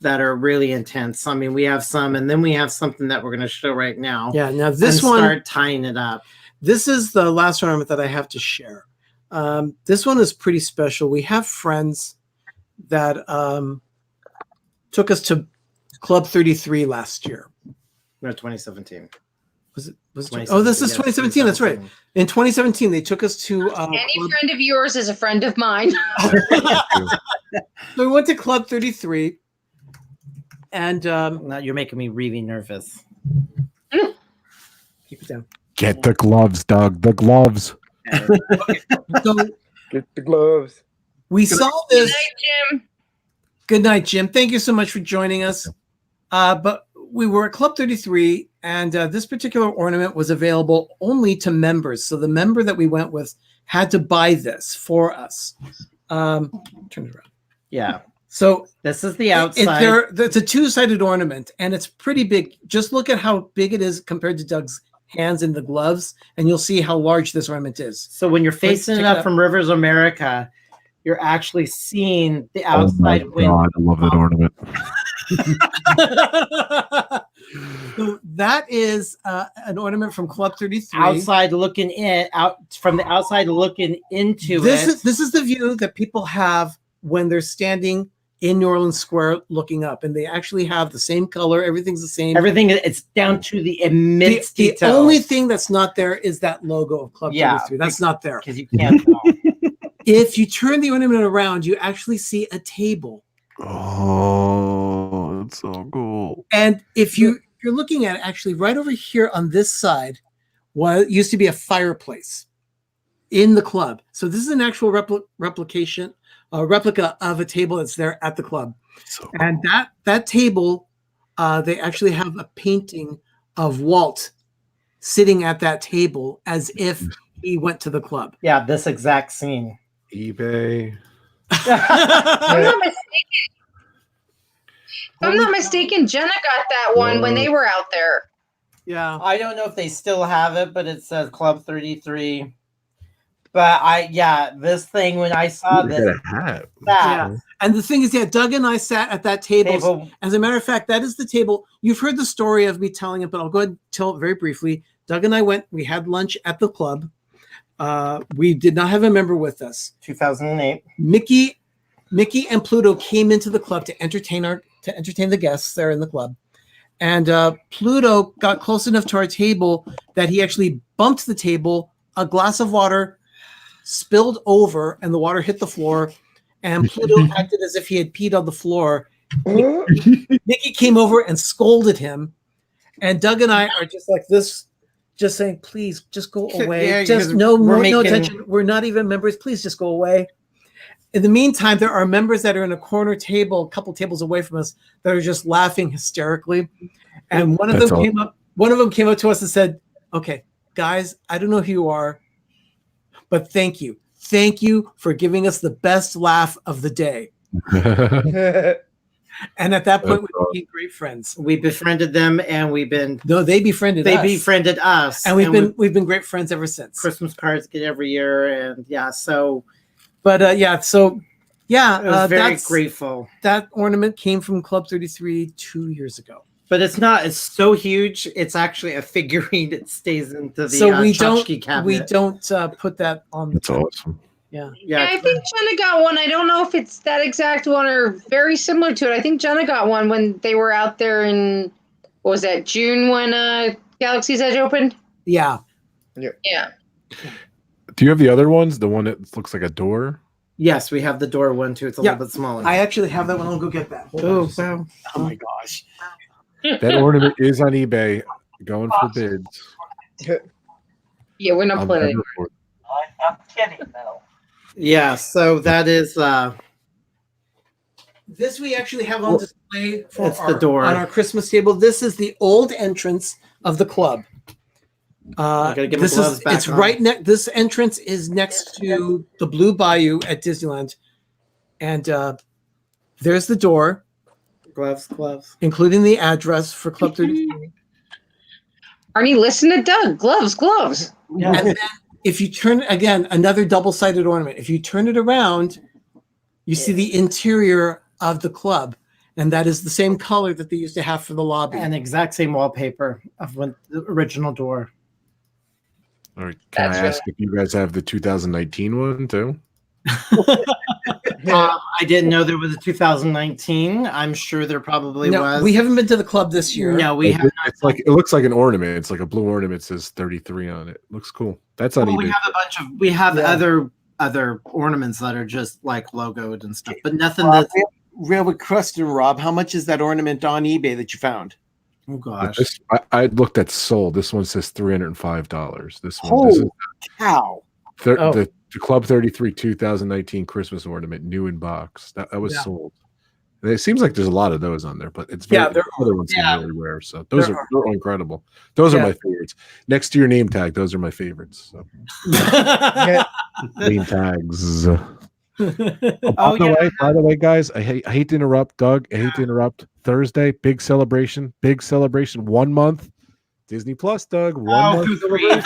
that are really intense. I mean, we have some, and then we have something that we're going to show right now. Yeah, now this one, start tying it up. This is the last ornament that I have to share. This one is pretty special. We have friends that took us to Club 33 last year. No, 2017. Was it? Oh, this is 2017. That's right. In 2017, they took us to. Any friend of yours is a friend of mine. So we went to Club 33, and now you're making me really nervous. Keep it down. Get the gloves, Doug. The gloves. So get the gloves. We saw this. Good night, Jim. Good night, Jim. Thank you so much for joining us. But we were at Club 33, and this particular ornament was available only to members. So the member that we went with had to buy this for us. Turn it around. Yeah. So this is the outside. It's a 2-sided ornament, and it's pretty big. Just look at how big it is compared to Doug's hands in the gloves, and you'll see how large this ornament is. So when you're facing it up from Rivers America, you're actually seeing the outside window. God, I love that ornament. So that is an ornament from Club 33. Outside looking in, from the outside looking into this is the view that people have when they're standing in New Orleans Square looking up, and they actually have the same color. Everything's the same. Everything, it's down to the immense detail. The only thing that's not there is that logo of Club 33. That's not there. Because you can't tell. If you turn the ornament around, you actually see a table. Oh, that's so cool. And if you're looking at it, actually right over here on this side, what used to be a fireplace in the club. So this is an actual replica of a table that's there at the club. So cool. And that table, they actually have a painting of Walt sitting at that table as if he went to the club. Yeah, this exact scene. eBay. I'm not mistaken, Jenna got that one when they were out there. Yeah. I don't know if they still have it, but it says Club 33. But this thing, when I saw this, and the thing is, Doug and I sat at that table. As a matter of fact, that is the table. You've heard the story of me telling it, but I'll go ahead and tell it very briefly. Doug and I we had lunch at the club. We did not have a member with us. 2008. Mickey and Pluto came into the club to entertain the guests there in the club. And Pluto got close enough to our table that he actually bumped the table. A glass of water spilled over, and the water hit the floor. And Pluto acted as if he had peed on the floor. Mickey came over and scolded him. And Doug and I are just like this, just saying, please, just go away. Yeah, just no attention. We're not even members. Please just go away. In the meantime, there are members that are in a corner table, a couple tables away from us, that are just laughing hysterically. And one of them came up to us and said, "Okay, guys, I don't know who you are, but thank you. Thank you for giving us the best laugh of the day." And at that point, we became great friends. We befriended them, and they befriended us. They befriended us, and we've been great friends ever since. Christmas cards get every year, and so. But I was very grateful. That ornament came from Club 33 2 years ago. But it's so huge. It's actually a figurine that stays into the tchotchke cabinet. We don't put that on. That's awesome. Yeah. I think Jenna got one. I don't know if it's that exact one or very similar to it. I think Jenna got one when they were out there in, what was that, June when Galaxy's Edge opened? Yeah. Yeah. Do you have the other ones? The one that looks like a door? Yes, we have the door one too. It's a little bit smaller. I actually have that one. I'll go get that. Oh, wow. Oh my gosh. That ornament is on eBay, going for bids. Yeah, we're not playing. I'm kidding, though. Yeah, so that is This we actually have on display for it's the door. on our Christmas table. This is the old entrance of the club. gotta get my This gloves is back it's on. right next. This entrance is next to the Blue Bayou at Disneyland, and there's the door, gloves. including the address for Club 33. Arnie, listen to Doug. Gloves. And then if you turn again, another double-sided ornament. If you turn it around, you see the interior of the club, and that is the same color that they used to have for the lobby. And exact same wallpaper of when the original door. All right. Can I ask if you guys have the 2019 one too? I didn't know there was a 2019. I'm sure there probably No, was. we haven't been to the club this year. No, we have. It's like it looks like an ornament. It's like a blue ornament. It says 33 on it. Looks cool. That's on Well, eBay. we have a bunch of. We have other ornaments that are just like logoed and stuff, but nothing that's. Real question, Rob. How much is that ornament on eBay that you found? Oh gosh. I looked at sold. This one says $305. This one. Holy This is cow! the Club 33 2019 Christmas ornament, new in box. That was sold. And it seems like there's a lot of those on there, but it's very, the other ones seem really rare. So those are incredible. Those are my favorites. Next to your name tag, those are my favorites. So. Name tags. By the way, guys, I hate to interrupt, Doug. I hate to interrupt. Thursday, big celebration. 1 month. Disney Plus, Doug. 1 month celebration.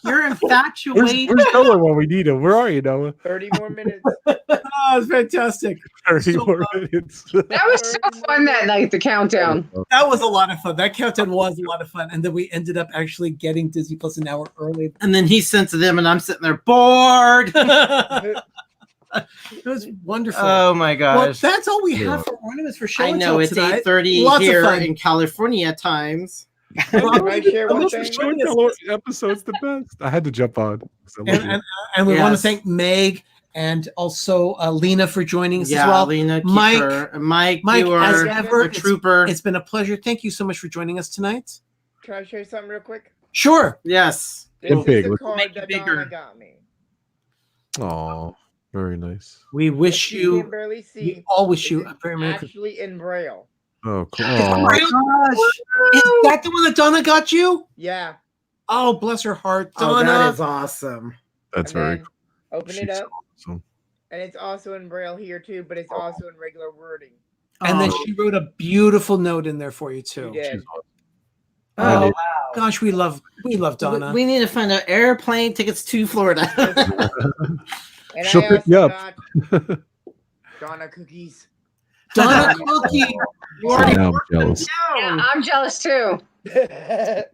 You're infatuated. Where's Noah when we need him? Where are you, Noah? 30 more minutes. Oh, it's fantastic. 30 more minutes. That was so fun that night, the countdown. That was a lot of fun. That countdown was a lot of fun. And then we ended up actually getting Disney Plus an hour early. And then he sent to them, and I'm sitting there bored. It was wonderful. Oh my gosh. Well, that's all we have for ornaments for show I and know tell it's tonight. 8:30 Lots here of fun. in California times. Can I share one Almost thing? for joining us. Episode's the best. I had to jump on. And we want to thank Meg and also Lena for joining us as well. Lena, Mike, Mike, you are as ever, a trooper. It's been a pleasure. Thank you so much for joining us tonight. Can I share something real quick? Sure. Yes. This is big. the Let's card make that it bigger. Donna got me. Oh, very nice. We wish You you, can barely we see. all wish you It's a very Merry Christmas. actually in Braille. Oh, cool. Oh my Aw. gosh. Is that the one that Donna got you? Yeah. Oh, bless her heart. Oh, Donna. that is awesome. That's And very then cool. Open it up, awesome. and it's also in Braille here too, but it's also in regular wording. And then she wrote a beautiful note in there for you You too. did. Oh gosh, we love Donna. We need to find out airplane tickets to Florida. And She'll I pick you also up. got Donna cookies. Donna Cookie. You already Now I'm worked them jealous. down. Yeah, I'm jealous too. That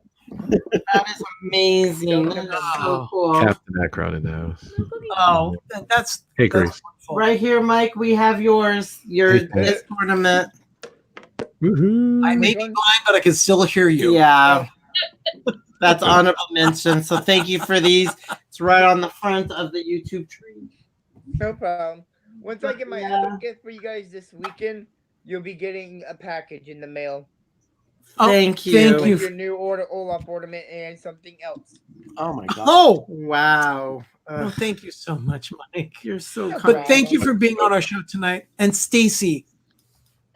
is amazing. That is so cool. Captain Akron in the house. Oh, that's Hey, Grace. wonderful. Right here, Mike, we have yours. Your Hey, this tournament. Woohoo. I may be blind, but I can still hear you. Yeah. That's honorable mention. So thank you for these. It's right on the front of the YouTube tree. No problem. Once I get my Yeah. other gift for you guys this weekend, you'll be getting a package in the mail. Oh, Thank you. thank With you. your new Olaf ornament and something else. Oh my god! Oh, Wow. well, thank you so much, Mike. You're so No kind. But thank you for being on our show tonight. And Stacy,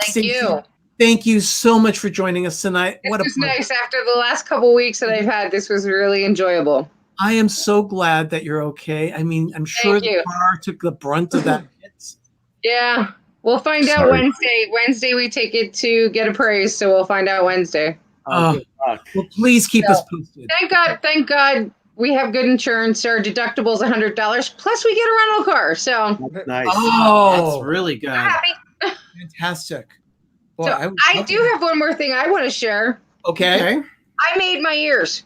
Thank Stacey, you. thank you so much for joining us tonight. It What a was pleasure. nice after the last couple weeks that I've had. This was really enjoyable. I am so glad that you're okay. I mean, I'm sure Thank the you. car took the brunt of that hit. Yeah, we'll find out Sorry. Wednesday. Wednesday we take it to get appraised, so we'll find out Wednesday. Oh, well, please keep us posted. Thank God we have good insurance. Our deductible is $100. Plus we get a rental car. So Nice. Oh, That's really good. happy. fantastic. Boy, So would I love do to- have one more thing I want to share. Okay. I made my ears.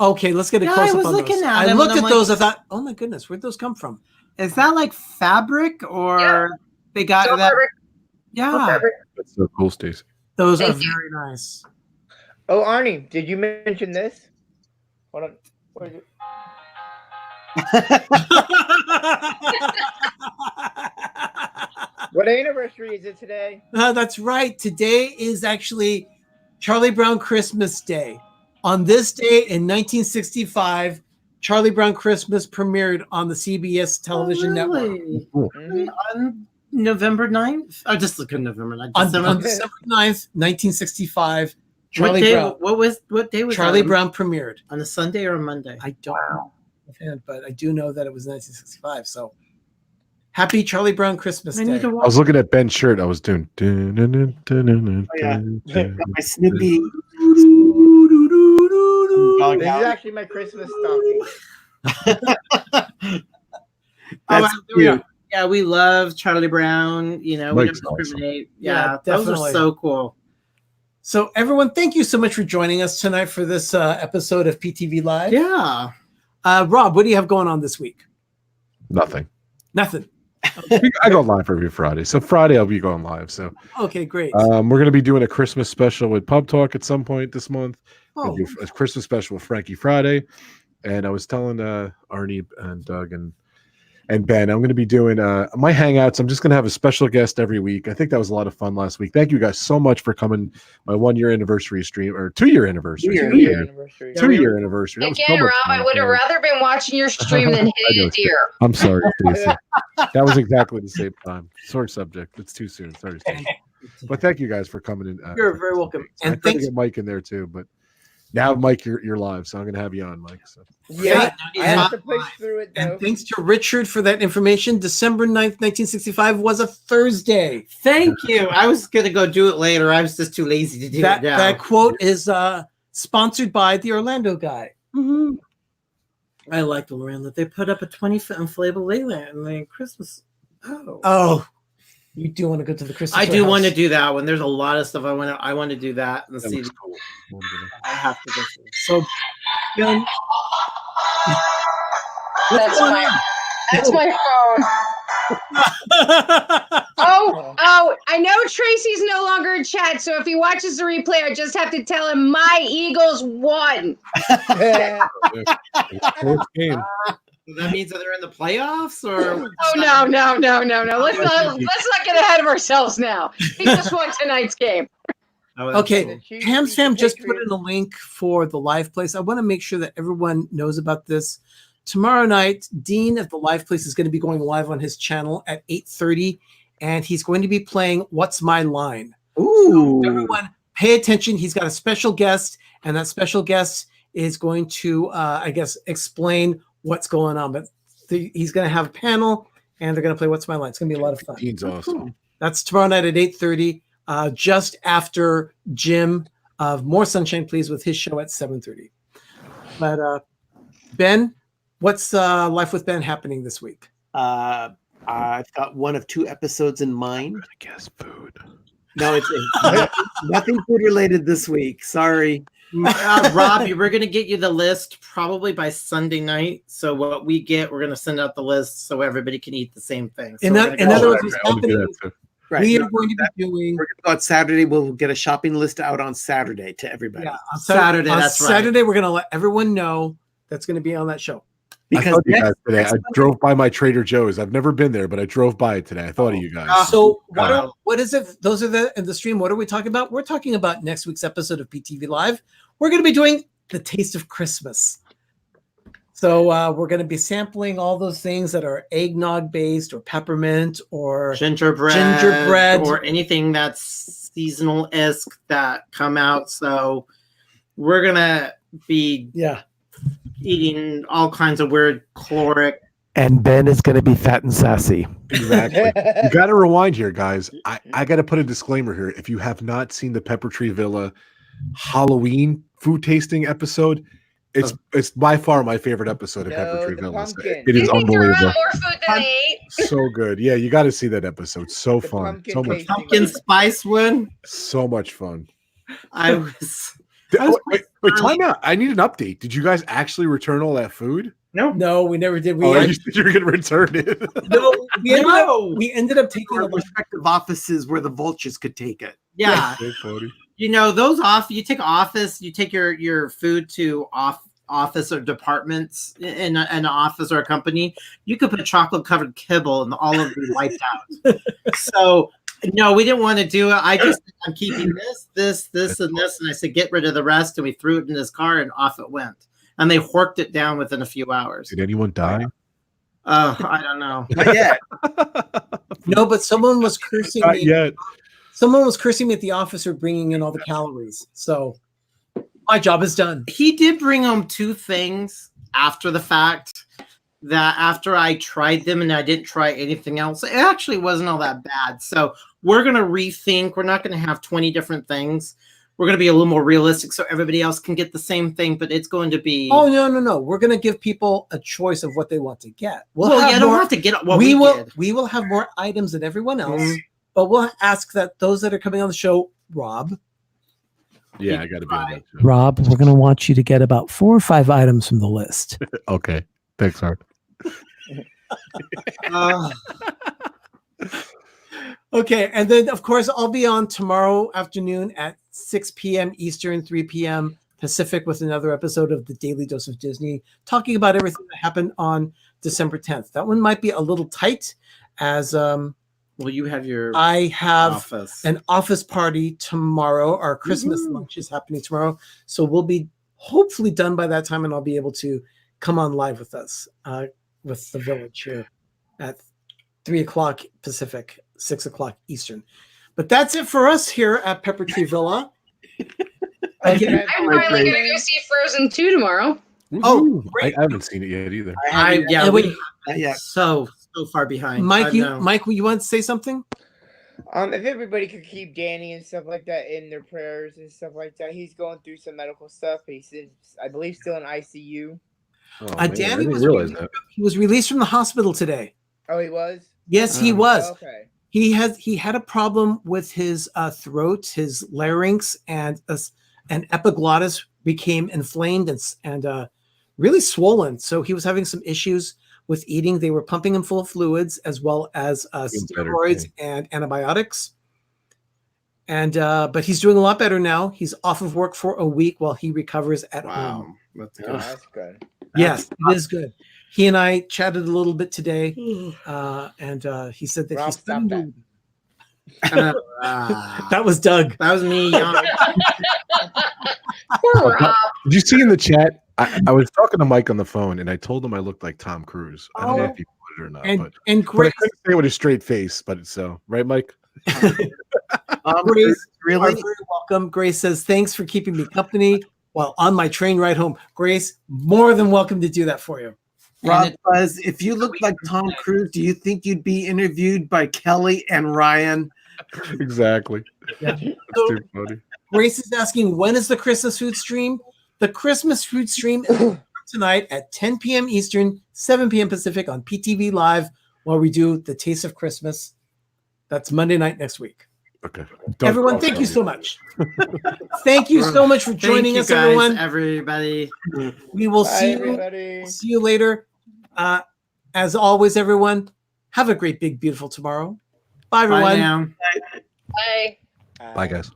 Okay, let's get a close up on those. I looked at those. I thought, oh my goodness, where'd those come from? Is that like fabric or they got that? Fabric. Yeah, That's so cool, Stacey. Those are very nice. Oh, Arnie, did you mention this? Hold on. Where is it? What anniversary is it today? That's right. Today is actually Charlie Brown Christmas Day. On this day in 1965, Charlie Brown Christmas premiered on the CBS television network. On November 9th? Oh, just look at November 9th. On December 9th, 1965, Charlie Brown. What day was Charlie Brown premiered? On a Sunday or a Monday? I don't know, but I do know that it was 1965. So happy Charlie Brown Christmas Day. I was looking at Ben's shirt. I was doing. My Snoopy. This is actually my Christmas stocking. Yeah, we love Charlie Brown. You know, we don't discriminate. Yeah, those are so cool. So, everyone, thank you so much for joining us tonight for this episode of PTV Live. Yeah. Rob, what do you have going on this week? Nothing. I go live every Friday. So Friday I'll be going live. So okay, great. We're going to be doing a Christmas special with Pub Talk at some point this month. Oh. Do a Christmas special with Frankie Friday. And I was telling Arnie and Doug and Ben, I'm going to be doing my hangouts. I'm just going to have a special guest every week. I think that was a lot of fun last week. Thank you guys so much for coming. My 1-year anniversary stream or 2-year anniversary. 2-year anniversary. 2-year anniversary. Again, Rob, I would have rather been watching your stream than hitting a deer. I'm sorry, Stacey. That was exactly the same time. Sore subject. It's too soon. Sorry, Stacey. But thank you guys for coming in. You're very welcome. And thanks to get Mike in there too, but now, Mike, you're live, so I'm going to have you on, Mike. So. Yeah, I have to push through it, though. And thanks to Richard for that information. December 9th, 1965 was a Thursday. Thank you. I was going to go do it later. I was just too lazy to do it now. That quote is sponsored by the Orlando guy. Mm-hmm. I like the Orlando. They put up a 20-foot inflatable Leyland and like Christmas. Oh. You do want to go to the Christmas I do house. want to do that one. There's a lot of stuff I want to do that and see. Cool. I have to go through. So, Ben, that's my phone. Oh, I know Tracy's no longer in chat, so if he watches the replay, I just have to tell him my Eagles won. Fourth game. That means that they're in the playoffs, or oh no! Let's not get ahead of ourselves now. He just won tonight's game. Okay, Ham Sam just put in a link for the live place. I want to make sure that everyone knows about this. Tomorrow night, Dean of the live place is going to be going live on his channel at 8:30, and he's going to be playing "What's My Line." Ooh! So everyone, pay attention. He's got a special guest, and that special guest is going to, I guess, explain what's going on. But he's going to have a panel, and they're going to play "What's My Line." It's going to be a lot of fun. Dean's awesome. That's tomorrow night at 8:30, just after Jim of More Sunshine Please with his show at 7:30. But Ben, what's Life with Ben happening this week? I've got one of 2 episodes in mind. I'm gonna guess food. No, it's nothing food related this week. Sorry. Rob, we're going to get you the list probably by Sunday night. So what we get, we're going to send out the list so everybody can eat the same thing. So in other words, what's happening, right. we are going to be doing. We're going to go on Saturday. We'll get a shopping list out on Saturday to everybody. Yeah, on Saturday. That's right. Saturday, we're going to let everyone know that's going to be on that show. Because I thought you guys today. I drove by my Trader Joe's. I've never been there, but I drove by it today. I thought of you guys. So what is it? Those are in the stream. What are we talking about? We're talking about next week's episode of PTV Live. We're going to be doing the Taste of Christmas. So we're going to be sampling all those things that are eggnog based or peppermint or gingerbread or anything that's seasonal-esque that come out. So we're going to be eating all kinds of weird caloric. And Ben is going to be fat and sassy. Exactly. You got to rewind here, guys. I got to put a disclaimer here. If you have not seen the Pepper Tree Villa Halloween food tasting episode, it's by far my favorite episode of Pepper Tree Villa. It is unbelievable. More food than they ate. So good. Yeah, you got to see that episode. So fun. So much pumpkin spice one. So much fun. Wait, time out. I need an update. Did you guys actually return all that food? No, we never did. You said you were going to return it. No, we ended up taking our respective offices where the vultures could take it. Yeah. You know, you take your food to office or departments in an office or a company. You could put chocolate covered kibble and all of them wiped out. So no, we didn't want to do it. I'm keeping this, and this. And I said, get rid of the rest. And we threw it in his car and off it went. And they horked it down within a few hours. Did anyone die? I don't know. Not yet. No, but someone was cursing Not me. yet. Someone was cursing me at the office for bringing in all the calories. So my job is done. He did bring home 2 things after the fact. That after I tried them and I didn't try anything else, it actually wasn't all that bad. So we're going to rethink. We're not going to have 20 different things. We're going to be a little more realistic so everybody else can get the same thing, but it's going to be... Oh, no. We're going to give people a choice of what they want to get. Don't have to get what we will. did. We will have more items than everyone else, but we'll ask that those that are coming on the show, Rob. Yeah, I got to be on that show. Rob, we're going to want you to get about 4 or 5 items from the list. Okay. Thanks, Art. Okay, and then of course I'll be on tomorrow afternoon at 6 p.m. Eastern, 3 p.m. Pacific with another episode of the Daily Dose of Disney, talking about everything that happened on December 10th. That one might be a little tight, as you have I have office. an office party tomorrow. Our Christmas lunch is happening tomorrow, so we'll be hopefully done by that time, and I'll be able to come on live with us. With the village here at 3 o'clock Pacific, 6 o'clock Eastern. But that's it for us here at Pepper Tree Villa. I'm finally going to go see Frozen 2 tomorrow. Oh, I haven't seen it yet either. So far behind. Mike, you want to say something? If everybody could keep Danny and stuff like that in their prayers and stuff like that. He's going through some medical stuff. He's, I believe, still in ICU. Danny was released from the hospital today. Oh, he was? Yes, he was. Okay. He had a problem with his throat, his larynx, and an epiglottis became inflamed and really swollen. So he was having some issues with eating. They were pumping him full of fluids as well as steroids and antibiotics. And but he's doing a lot better now. He's off of work for a week while he recovers at home. That's good. That's good. Yes, it is good. He and I chatted a little bit today, and he said that he's that was Doug. That was me. Did you see in the chat? I was talking to Mike on the phone, and I told him I looked like Tom Cruise. I don't know if he put it or not, and Grace, I couldn't say it with a straight face, but it's so right, Mike. Grace, really very welcome. Grace says, "Thanks for keeping me company while on my train ride home." Grace, more than welcome to do that for you. Rob Buzz, if you look like Tom Cruise, do you think you'd be interviewed by Kelly and Ryan? Exactly. Yeah. That's too funny. Grace is asking, when is the Christmas food stream? The Christmas food stream is tonight at 10 p.m. Eastern, 7 p.m. Pacific on PTV Live while we do the Taste of Christmas. That's Monday night next week. Okay. Everyone, thank you so much. Thank you so much for joining us, everyone. Everybody. We will see you later. As always, everyone, have a great, big, beautiful tomorrow. Bye, everyone. Bye now. Bye. Bye, guys.